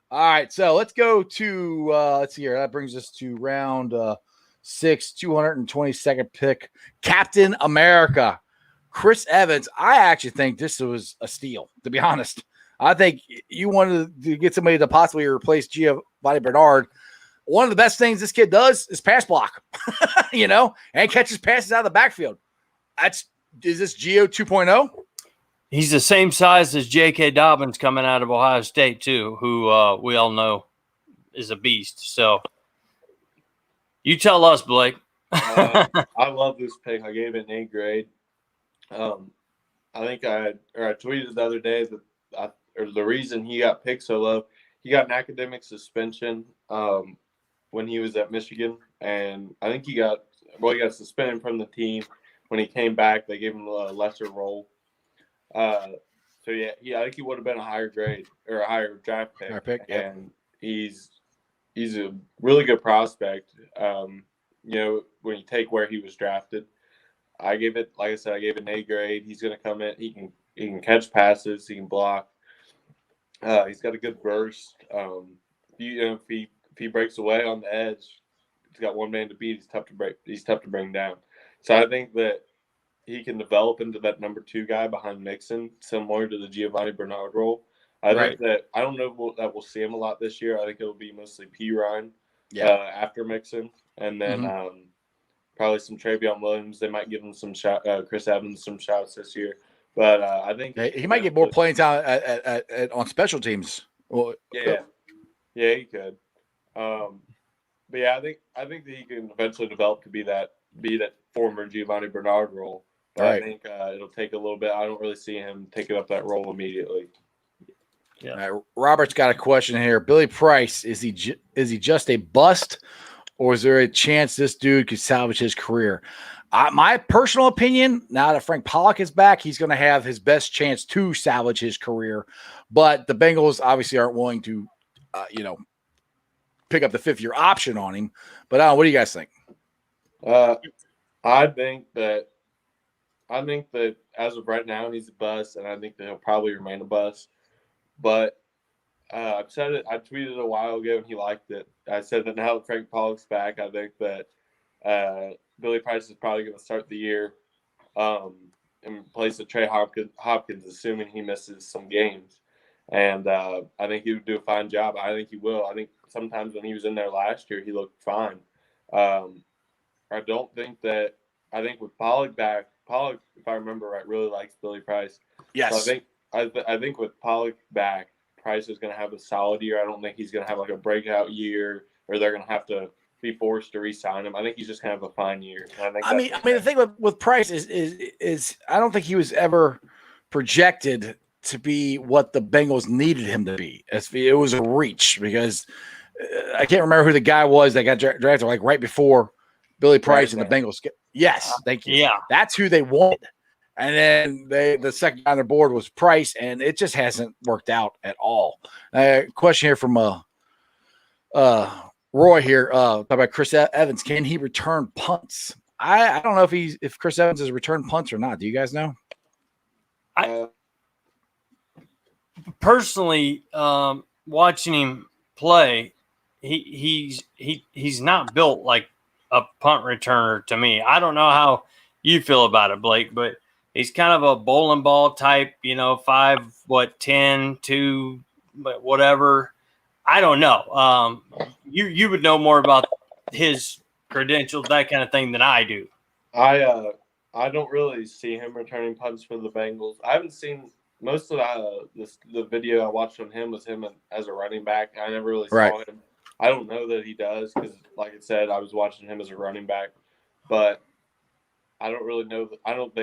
All right, so let's go to let's see here. That brings us to round 6, 222nd pick, Captain America, Chris Evans. I actually think this was a steal, to be honest. I think you wanted to get somebody to possibly replace Giovanni Bernard. One of the best things this kid does is pass block, and catches passes out of the backfield. Is this Gio 2.0? He's the same size as J.K. Dobbins coming out of Ohio State, too, who we all know is a beast. So you tell us, Blake. I love this pick. I gave it an A grade. I think I tweeted the other day that the reason he got picked so low, he got an academic suspension when he was at Michigan, and I think he got suspended from the team. When he came back, they gave him a lesser role. I think he would have been a higher grade or a higher draft pick. And he's a really good prospect. When you take where he was drafted, I gave it an A grade. He's going to come in. He can catch passes. He can block. He's got a good burst. If he breaks away on the edge, he's got one man to beat. He's tough to bring down. So I think that he can develop into that number 2 guy behind Mixon, similar to the Giovanni Bernard role. I think that I don't know that we'll see him a lot this year. I think it'll be mostly P. Ryan after Mixon, and then probably some Travion Williams. They might give him some Chris Evans some shots this year, but I think he might get more playing time on special teams. Well, yeah, he could. But yeah, I think that he can eventually develop to be that former Giovanni Bernard role. But I think it'll take a little bit. I don't really see him taking up that role immediately. Yeah. Right. Robert's got a question here. Billy Price, is he just a bust, or is there a chance this dude could salvage his career? My personal opinion, now that Frank Pollock is back, he's going to have his best chance to salvage his career. But the Bengals obviously aren't willing to, pick up the 5th-year option on him. But what do you guys think? I think that as of right now, he's a bust, and I think that he'll probably remain a bust. But I've said it. I tweeted it a while ago, and he liked it. I said that now that Frank Pollock's back, I think that Billy Price is probably going to start the year in place of Trey Hopkins, assuming he misses some games. And I think he would do a fine job. I think he will. I think sometimes when he was in there last year, he looked fine. I think with Pollock back, if I remember right, really likes Billy Price. Yes. So I think with Pollock back, Price is going to have a solid year. I don't think he's going to have like a breakout year, or they're going to have to be forced to re-sign him. I think he's just going to have a fine year. I mean, the thing with Price is I don't think he was ever projected to be what the Bengals needed him to be. It was a reach because I can't remember who the guy was that got drafted like right before Billy Price and the Bengals. Yes, thank you. Yeah, that's who they wanted. And then the second guy on their board was Price, and it just hasn't worked out at all. Question here from Roy here about Chris Evans. Can he return punts? I don't know if Chris Evans has returned punts or not. Do you guys know? I personally, watching him play, he's not built like a punt returner to me. I don't know how you feel about it, Blake, but he's kind of a bowling ball type, 5'10", 2, but whatever. I don't know. You would know more about his credentials, that kind of thing, than I do. I don't really see him returning punts for the Bengals. I haven't seen most of the video I watched on him was him as a running back. I never really saw him. I don't know that he does because, like I said, I was watching him as a running back, but I don't really know. I don't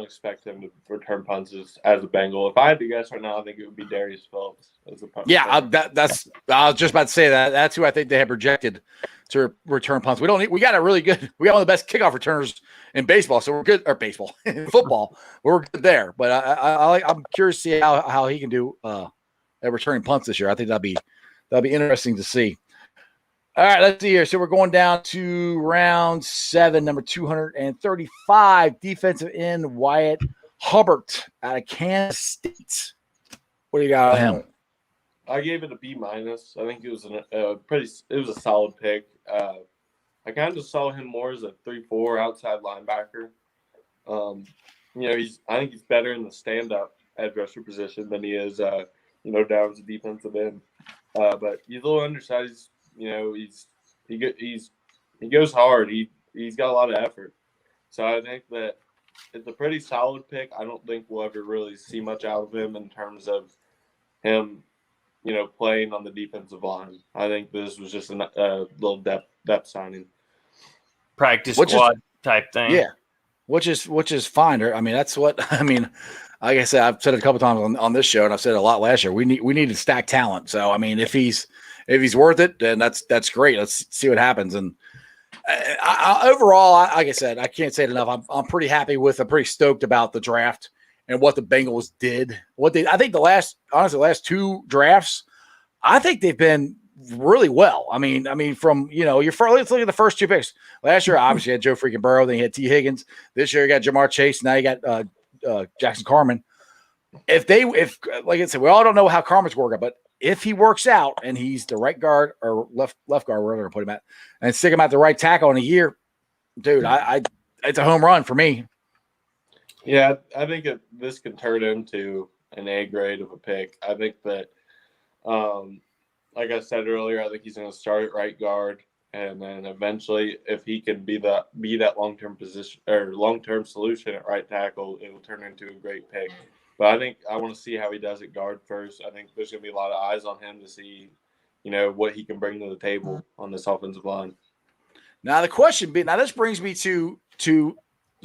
expect him to return punts as a Bengal. If I had to guess right now, I think it would be Darius Phillips as a punt. Yeah, I was just about to say that. That's who I think they have projected to return punts. We got one of the best kickoff returners in baseball, so we're good. Or baseball, in football, we're good there. But I'm curious to see how he can do at returning punts this year. I think that'd be interesting to see. All right, let's see here. So we're going down to round 7, number 235, defensive end Wyatt Hubbard out of Kansas State. What do you got on him? I gave it a B minus. I think it was it was a solid pick. I kind of saw him more as a 3-4 outside linebacker. I think he's better in the stand-up edge rusher position than he is, down as a defensive end. But he's a little undersized. He goes hard. He's got a lot of effort. So I think that it's a pretty solid pick. I don't think we'll ever really see much out of him in terms of him, playing on the defensive line. I think this was just a little depth signing. Practice squad type thing. Yeah. Which is fine. I mean, that's what I mean. Like I said, I've said it a couple times on this show, and I've said it a lot last year. We need to stack talent. So I mean, if he's worth it, then that's great. Let's see what happens. And overall, like I said, I can't say it enough. I'm pretty happy with. I'm pretty stoked about the draft and what the Bengals did. I think the last 2 drafts, I think they've been really well. I mean, from let's look at the first 2 picks. Last year, obviously, you had Joe freaking Burrow, then you had T. Higgins. This year, you got Jamar Chase. Now you got Jackson Carman. If like I said, we all don't know how Carman's working, but if he works out and he's the right guard or left guard, wherever they're gonna put him at, and stick him at the right tackle in a year, dude, it's a home run for me. Yeah, I think this can turn into an A grade of a pick. I think that, like I said earlier, I think he's going to start at right guard, and then eventually, if he can be that long-term position or long-term solution at right tackle, it will turn into a great pick. But I think I want to see how he does at guard first. I think there's going to be a lot of eyes on him to see, what he can bring to the table on this offensive line. Now the question, this brings me to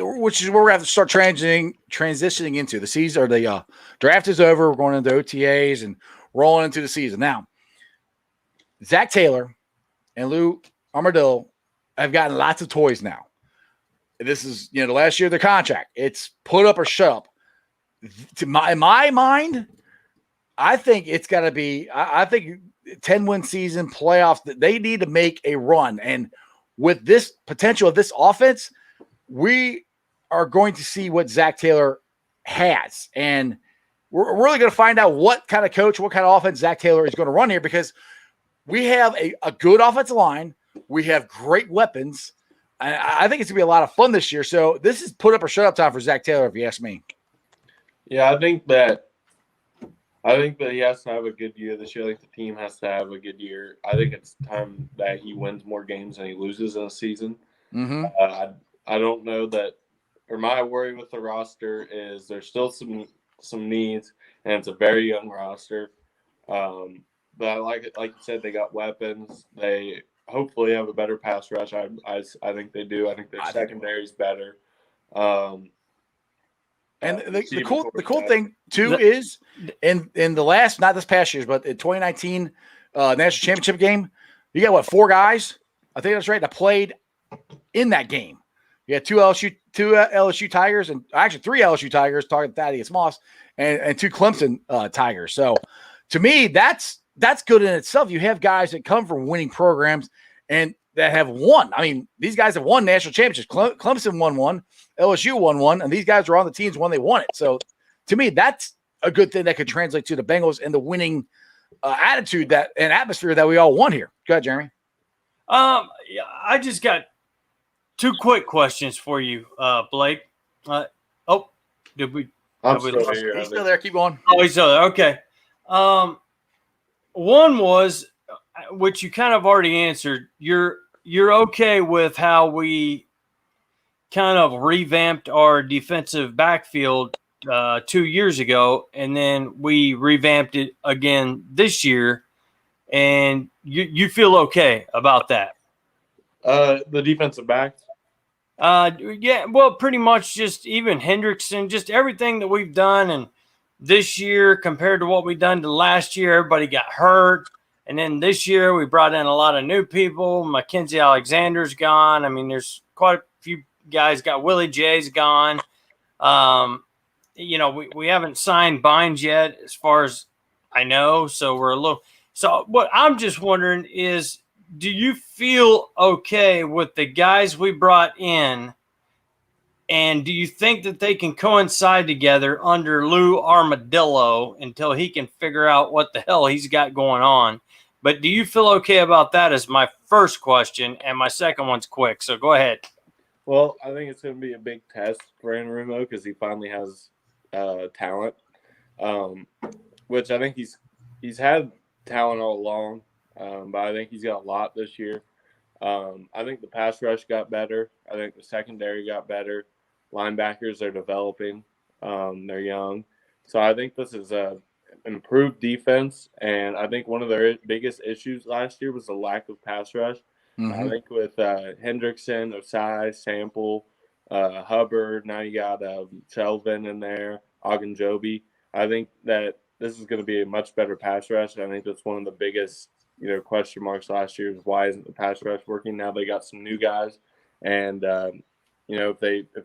which is where we have to start transitioning into the season, or the draft is over. We're going into OTAs and rolling into the season now. Zach Taylor and Lou Armadillo have gotten lots of toys now. This is, the last year of their contract. It's put up or shut up. In my mind, I think it's got to be, I think 10-win season playoffs, they need to make a run. And with this potential of this offense, we are going to see what Zach Taylor has. And we're really going to find out what kind of coach, what kind of offense Zach Taylor is going to run here, because we have a good offensive line. We have great weapons. I think it's going to be a lot of fun this year. So this is put up or shut up time for Zach Taylor, if you ask me. Yeah, I think that he has to have a good year this year. I think the team has to have a good year. I think it's time that he wins more games than he loses in a season. Mm-hmm. I don't know that, or my worry with the roster is there's still some needs, and it's a very young roster. But like you said, they got weapons. They hopefully have a better pass rush. I think they do. I think their secondary is better. And the cool thing too is in the last, not this past year's, but in 2019 national championship game, you got 4 guys? I think that's right. That played in that game. You had 2 LSU Tigers, and actually 3 LSU Tigers, talking Thaddeus Moss, and 2 Clemson Tigers. So to me, that's good in itself. You have guys that come from winning programs and that have won. I mean, these guys have won national championships. Clemson won 1, LSU won 1, and these guys were on the teams when they won it. So to me, that's a good thing that could translate to the Bengals and the winning attitude and atmosphere that we all want here. Go ahead, Jeremy. I just got 2 quick questions for you, Blake. Did we? I'm still here. He's still there. Keep going. Oh, he's still there. Okay. One was, which you kind of already answered. You're okay with how we kind of revamped our defensive backfield 2 years ago, and then we revamped it again this year, and you feel okay about that? The defensive back. Yeah, well, pretty much just even Hendrickson, just everything that we've done, and this year compared to what we've done to last year, everybody got hurt. And then this year we brought in a lot of new people. Mackenzie Alexander's gone. I mean, there's quite a few guys got. Willie J's gone. We haven't signed Bynes yet, as far as I know. So we're a little. So what I'm just wondering is, do you feel okay with the guys we brought in And do you think that they can coincide together under Lou Armadillo until he can figure out what the hell he's got going on? But do you feel okay about that as my first question? And my second one's quick, so go ahead. Well, I think it's going to be a big test for Anarumo because he finally has talent, which I think he's had talent all along, but I think he's got a lot this year. I think the pass rush got better. I think the secondary got better. Linebackers are developing. They're young. So I think this is an improved defense, and I think one of their biggest issues last year was the lack of pass rush. Mm-hmm. I think with Hendrickson, Osai, Sample, Hubbard, now you got Shelvin in there, Ogunjobi. I think that this is going to be a much better pass rush. I think that's one of the biggest question marks last year is why isn't the pass rush working? Now they got some new guys, and if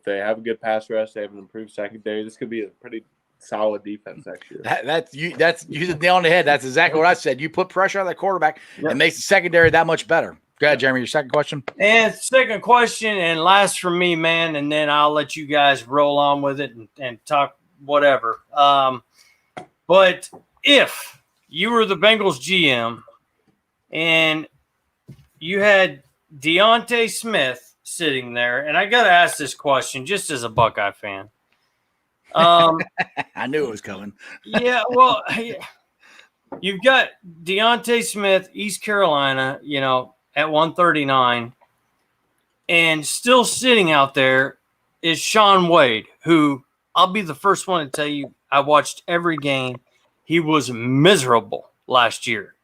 they have a good pass rush, they have an improved secondary. This could be a pretty solid defense next year. That's you hit the nail on the head. That's exactly what I said. You put pressure on that quarterback, it makes the secondary that much better. Go ahead, Jeremy. Your second question. And second question, and last from me, man, and then I'll let you guys roll on with it and talk whatever. But if you were the Bengals GM and you had Deontay Smith sitting there, and I got to ask this question just as a Buckeye fan. I knew it was coming. Yeah, well, you've got Deontay Smith, East Carolina, at 139, and still sitting out there is Shaun Wade, who I'll be the first one to tell you I watched every game. He was miserable last year.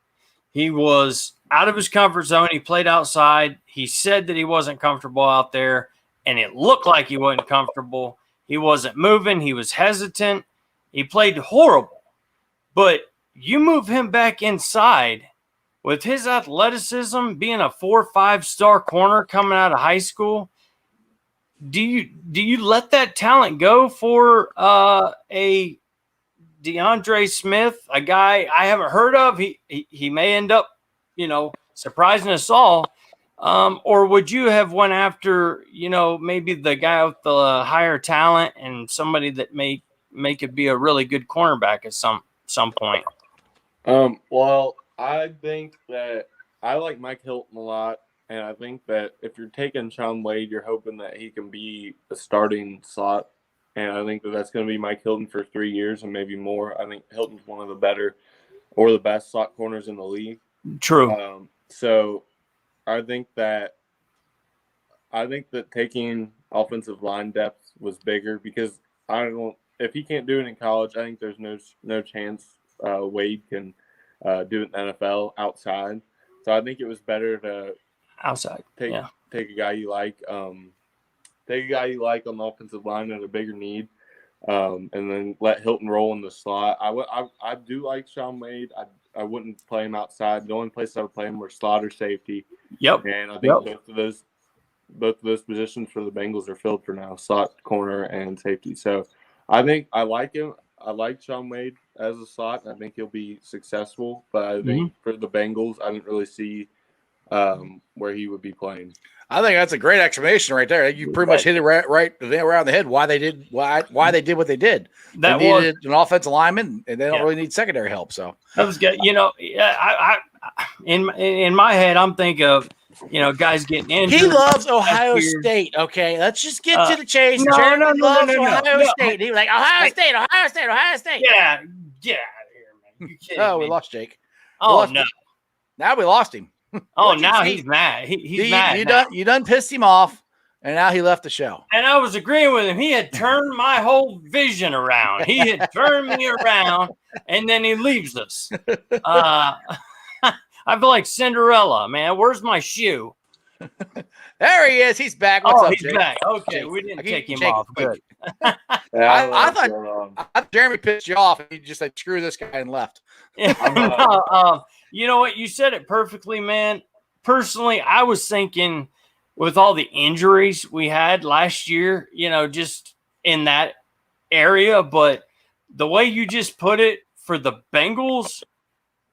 He was out of his comfort zone. He played outside. He said that he wasn't comfortable out there, and it looked like he wasn't comfortable. He wasn't moving. He was hesitant. He played horrible. But you move him back inside with his athleticism, being a 4- or 5-star corner coming out of high school. Do you let that talent go for a DeAndre Smith, a guy I haven't heard of? He may end up, surprising us all. Or would you have went after, maybe the guy with the higher talent and somebody that may could be a really good cornerback at some point? Well, I think that I like Mike Hilton a lot, and I think that if you're taking Shaun Wade, you're hoping that he can be a starting slot, and I think that that's going to be Mike Hilton for 3 years and maybe more. I think Hilton's one of the better or the best slot corners in the league. True. So I think that taking offensive line depth was bigger because if he can't do it in college, I think there's no chance Wade can do it in the NFL outside. So I think it was better to outside take a guy you like, on the offensive line at a bigger need, and then let Hilton roll in the slot. I do like Shaun Wade. I wouldn't play him outside. The only place I would play him were slot or safety. Yep. And I think both of those positions for the Bengals are filled for now, slot, corner, and safety. So I think I like him. I like Shaun Wade as a slot. I think he'll be successful. But I think for the Bengals, I didn't really see where he would be playing. I think that's a great explanation right there. You pretty much hit it right around the head. Why they did what they did. They needed an offensive lineman, and they don't really need secondary help. So that was good. I in my head, I'm thinking of guys getting injured. He loves Ohio State. Okay, let's just get to the chase. Jeremy loves Ohio State. He was like Ohio State. Yeah, get out of here, man. You kidding me? We lost Jake. No. Now we lost him. Oh, now he's mad. He's mad. You done pissed him off, and now he left the show. And I was agreeing with him. He had turned my whole vision around. He had turned me around, and then he leaves us. I feel like Cinderella, man. Where's my shoe? There he is. He's back. What's up, he's Jake? back. Okay, we didn't take him off. Good. I thought Jeremy pissed you off, and he just said, "Screw this guy," and left. You know what? You said it perfectly, man. Personally, I was thinking with all the injuries we had last year, just in that area. But the way you just put it for the Bengals,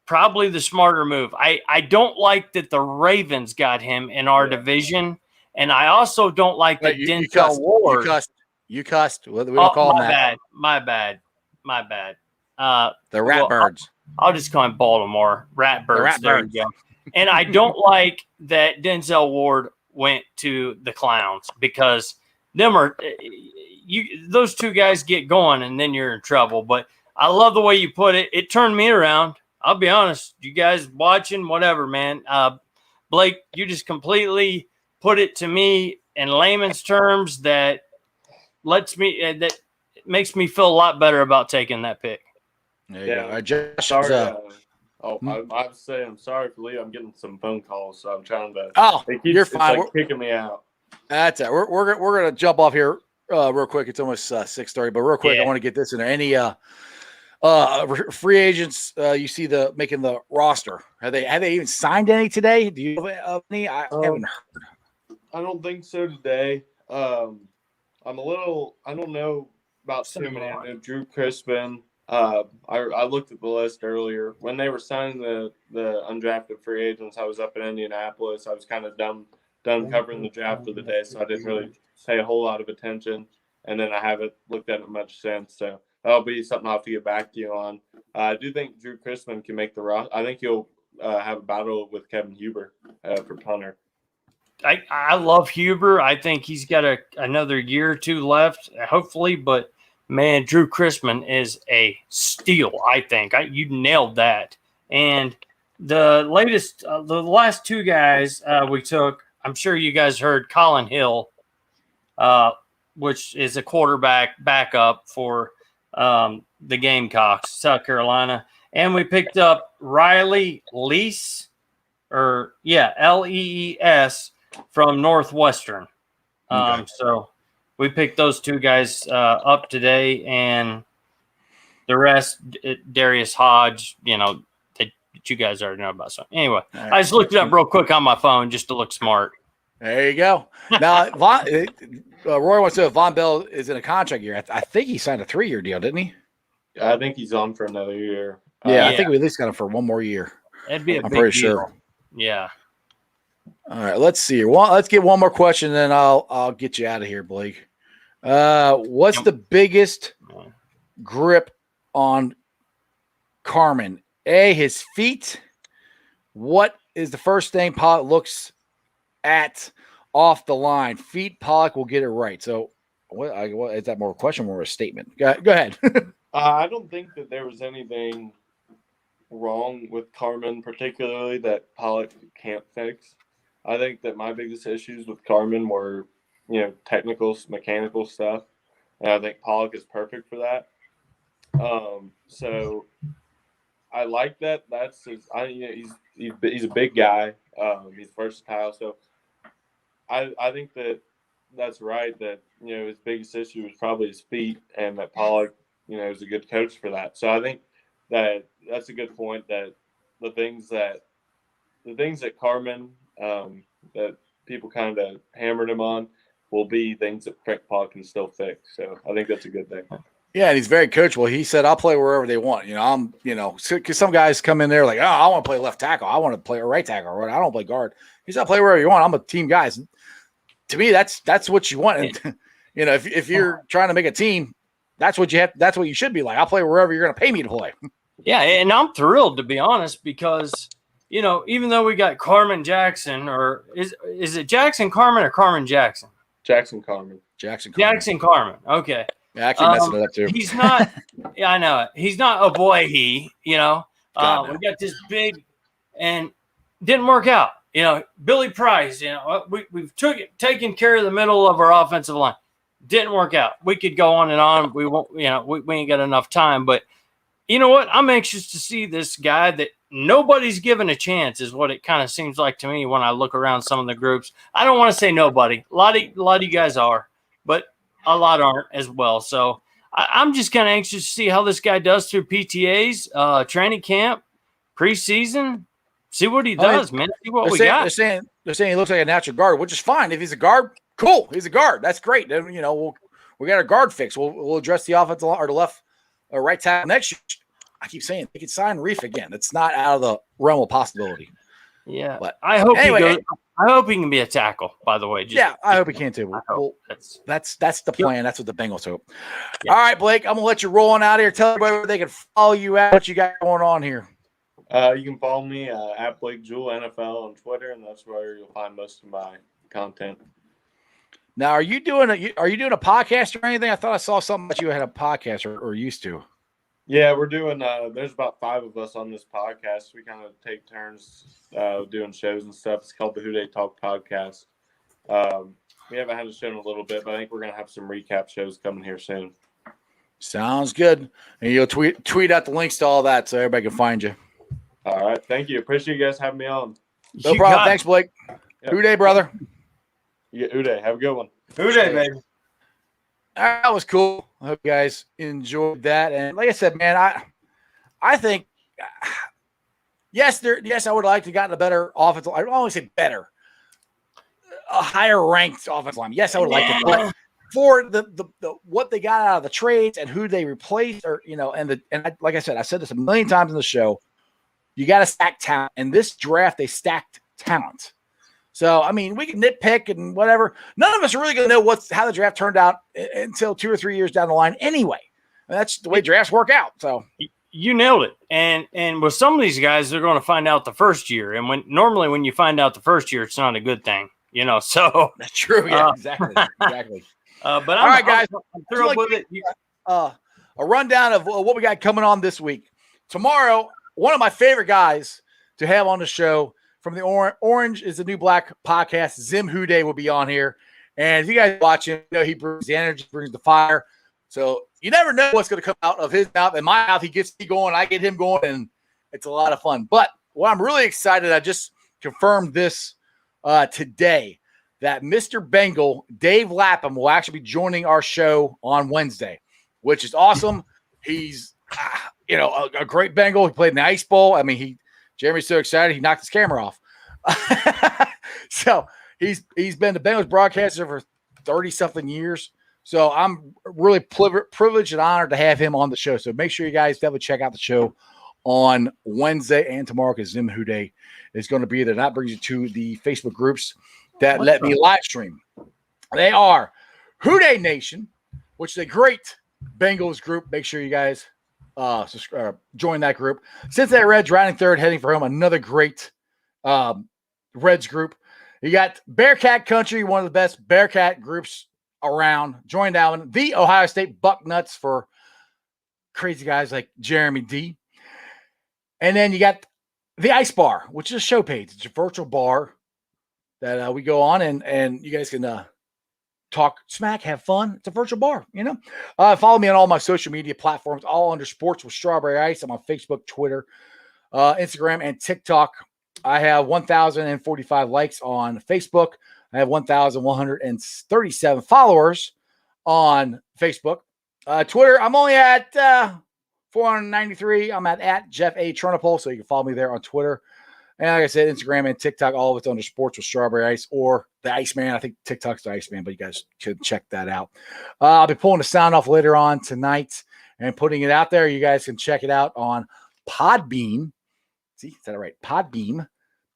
probably the smarter move. I don't like that the Ravens got him in our division. And I also don't like that Denzel Ward. You cussed. We don't call them that. My bad. The Ratbirds. I'll just call them Baltimore Ratbirds. There Ratbirds. you go. And I don't like that Denzel Ward went to the Clowns because those two guys get going and then you're in trouble. But I love the way you put it. It turned me around. I'll be honest. You guys watching, whatever, man. Blake, you just completely put it to me in layman's terms that makes me feel a lot better about taking that pick. There you go. Josh, sorry. I'm saying I'm sorry for Lee. I'm getting some phone calls, so I'm trying to. You're fine. It's kicking me out. That's it. We're gonna jump off here real quick. It's almost 6:30, but real quick, I want to get this in there. Any free agents you see making the roster? Have they even signed any today? Do you have any? I haven't heard. I don't think so today. I don't know about too many. I know Drew Crispin. I looked at the list earlier when they were signing the undrafted free agents. I was up in Indianapolis. I was kind of done covering the draft for the day, so I didn't really pay a whole lot of attention. And then I haven't looked at it much since. So that'll be something I'll have to get back to you on. I do think Drew Crispin can make the roster. I think he'll have a battle with Kevin Huber for punter. I love Huber. I think he's got another year or two left, hopefully. But, man, Drew Crispin is a steal, I think. You nailed that. And the last two guys we took, I'm sure you guys heard Colin Hill, which is a quarterback backup for the Gamecocks, South Carolina. And we picked up Riley Lees, Lees, from Northwestern. Okay. So we picked those two guys up today, and the rest, Darius Hodge, that you guys already know about. So anyway, right. I just looked it up real quick on my phone just to look smart. There you go. Now, Roy wants to know if Von Bell is in a contract year. I think he signed a 3-year deal, didn't he? I think he's on for another year. I think we at least got him for one more year. That'd be I'm pretty sure. Yeah. All right, let's see here. Let's get one more question, then I'll get you out of here, Blake. What's the biggest grip on Carmen? A, his feet. What is the first thing Pollock looks at off the line? Feet, Pollock will get it right. So, what is that more a question or a statement? Go ahead. I don't think that there was anything wrong with Carmen, particularly that Pollock can't fix. I think that my biggest issues with Carmen were, technical, mechanical stuff, and I think Pollock is perfect for that. So I like that. That's he's a big guy. He's versatile. So I think that's right. That his biggest issue was probably his feet, and that Pollock is a good coach for that. So I think that's a good point. That the things that Carmen that people kind of hammered him on will be things that Frank Pollock can still fix. So I think that's a good thing. Yeah, and he's very coachable. He said, "I'll play wherever they want." Because some guys come in there like, "Oh, I want to play left tackle. I want to play a right tackle. Or I don't play guard." He said, "I'll play wherever you want. I'm a team guy." And to me, that's what you want. And if you're trying to make a team, that's what you have. That's what you should be like. I'll play wherever you're going to pay me to play. Yeah, and I'm thrilled, to be honest, because even though we got Carmen Jackson, or is it Jackson Carmen or Carmen Jackson? Jackson Carmen. Jackson Carmen. Okay. Yeah, I keep messing it up too. He's not. Yeah, I know it. He's not a boy. We got this big, and didn't work out. Billy Price. We've taken care of the middle of our offensive line. Didn't work out. We could go on and on. We won't. We ain't got enough time. But you know what? I'm anxious to see this guy that nobody's given a chance. Is what it kind of seems like to me when I look around some of the groups. I don't want to say nobody. A lot of you guys are, but a lot aren't as well. So I'm just kind of anxious to see how this guy does through PTAs, training camp, preseason. See what he does, man. See what we got. They're saying he looks like a natural guard, which is fine. If he's a guard, cool. He's a guard. That's great. Then, we got a guard fix. We'll address the offensive line or the left or right tackle next year. I keep saying they could sign Reef again. It's not out of the realm of possibility. Yeah, but I hope I hope he can be a tackle, by the way. I hope he can too. Well, that's the plan. That's what the Bengals hope. Yep. All right, Blake, I'm going to let you roll on out of here. Tell everybody where they can follow you at, what you got going on here. You can follow me at Blake Jewell NFL on Twitter, and that's where you'll find most of my content. Now, are you doing a podcast or anything? I thought I saw something that you had a podcast or used to. Yeah, we're doing. There's about 5 of us on this podcast. We kind of take turns doing shows and stuff. It's called the Who Dey Talk Podcast. We haven't had a show in a little bit, but I think we're gonna have some recap shows coming here soon. Sounds good. And you'll tweet out the links to all that so everybody can find you. All right, thank you. Appreciate you guys having me on. No problem. Thanks, Blake. Yep. Who Dey, brother. Yeah, Who Dey. Have a good one. Who Dey, baby. That was cool. I hope you guys enjoyed that. And like I said, man, I think yes, I would like to gotten a better offensive. I don't always say better, a higher ranked offensive line. Yes, I would like to. But for the what they got out of the trades and who they replaced, or like I said, I said this a million times in the show. You got to stack talent. And this draft, they stacked talent. So, I mean, we can nitpick and whatever. None of us are really going to know how the draft turned out until 2 or 3 years down the line anyway. And that's the way drafts work out. So you nailed it. And with some of these guys, they're going to find out the first year. And normally when you find out the first year, it's not a good thing, so. That's true. Yeah, exactly. Exactly. But all right, guys. I'm thrilled with it. A rundown of what we got coming on this week. Tomorrow, one of my favorite guys to have on the show from the Orange is the New Black podcast, Zim Who Dey will be on here. And if you guys watch him, he brings the energy, brings the fire. So you never know what's going to come out of his mouth and my mouth. He gets me going, I get him going, and it's a lot of fun. But what I'm really excited, I just confirmed this today, that Mr. Bengal, Dave Lapham, will actually be joining our show on Wednesday, which is awesome. He's a great Bengal. He played in the Ice Bowl. I mean, Jeremy's so excited he knocked his camera off. So he's been the Bengals broadcaster for 30-something years. So I'm really privileged and honored to have him on the show. So make sure you guys definitely check out the show on Wednesday and tomorrow, because Zim Who Dey is going to be there. That brings you to the Facebook groups that let me live stream. They are Who Dey Nation, which is a great Bengals group. Make sure you guys join that group. Cincinnati Reds riding third, heading for home. Another great Reds group. You got Bearcat Country, one of the best Bearcat groups around. Join that one. The Ohio State Bucknuts for crazy guys like Jeremy D. And then you got the Ice Bar, which is a show page. It's a virtual bar that we go on, and you guys can talk smack, have fun. It's a virtual bar, Follow me on all my social media platforms, all under Sports with Strawberry Ice. I'm on Facebook, Twitter, Instagram, and TikTok. I have 1,045 likes on Facebook. I have 1,137 followers on Facebook. Twitter, I'm only at 493. I'm at Jeff A. Turnipole, so you can follow me there on Twitter. And like I said, Instagram and TikTok, all of it's under Sports with Strawberry Ice or the Iceman. I think TikTok's the Iceman, but you guys should check that out. I'll be pulling the sound off later on tonight and putting it out there. You guys can check it out on Podbean. See, is that right? Podbeam.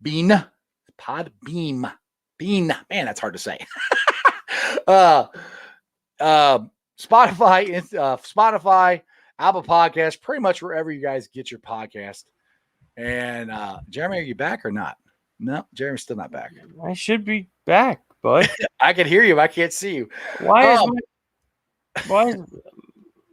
Podbeam. Bean. Man, that's hard to say. Spotify, Apple Podcasts, pretty much wherever you guys get your podcast. And Jeremy, are you back or not? No, Jeremy's still not back. I should be back, bud. I can hear you, but I can't see you. Why is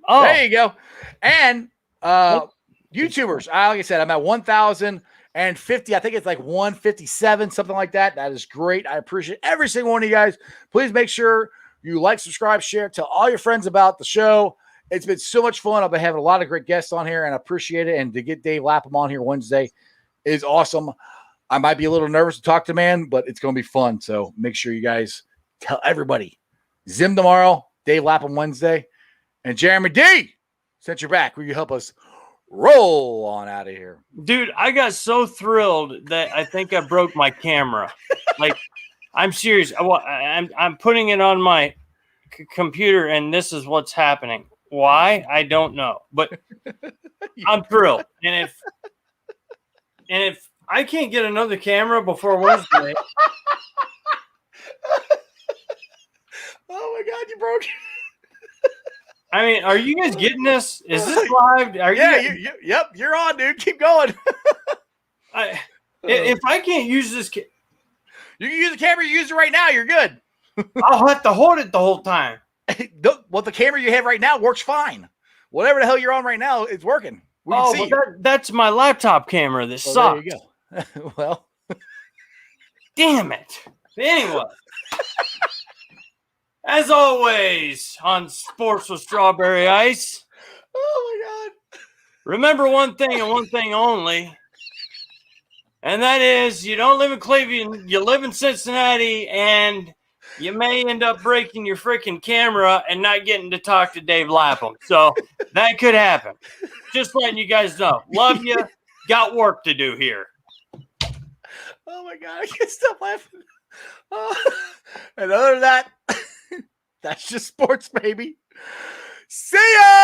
Oh, there you go. And YouTubers, like I said, I'm at 1,050. I think it's like 157, something like that. That is great. I appreciate every single one of you guys. Please make sure you like, subscribe, share, tell all your friends about the show. It's been so much fun. I've been having a lot of great guests on here, and I appreciate it. And to get Dave Lapham on here Wednesday is awesome. I might be a little nervous to talk to man, but it's going to be fun. So make sure you guys tell everybody. Zim tomorrow, Dave Lapham Wednesday. And Jeremy D, since you're back, will you help us roll on out of here? Dude, I got so thrilled that I think I broke my camera. Like, I'm serious. I'm putting it on my computer, and this is what's happening. Why? I don't know, but I'm thrilled. And if I can't get another camera before Wednesday. Oh my God, you broke. I mean, are you guys getting this? Is this live? Are Yep, you're on, dude. Keep going. If I can't use this, You can use the camera you use it right now. You're good. I'll have to hold it the whole time. Well, the camera you have right now works fine. Whatever the hell you're on right now, it's working. We can see that's my laptop camera that sucks. There you go. Well, damn it. Anyway, as always on Sports with Strawberry Ice. Oh my God. Remember one thing and one thing only. And that is, you don't live in Cleveland, you live in Cincinnati, and you may end up breaking your freaking camera and not getting to talk to Dave Lapham. So that could happen. Just letting you guys know. Love you. Got work to do here. Oh my God, I can't stop laughing. And other than that, that's just sports, baby. See ya!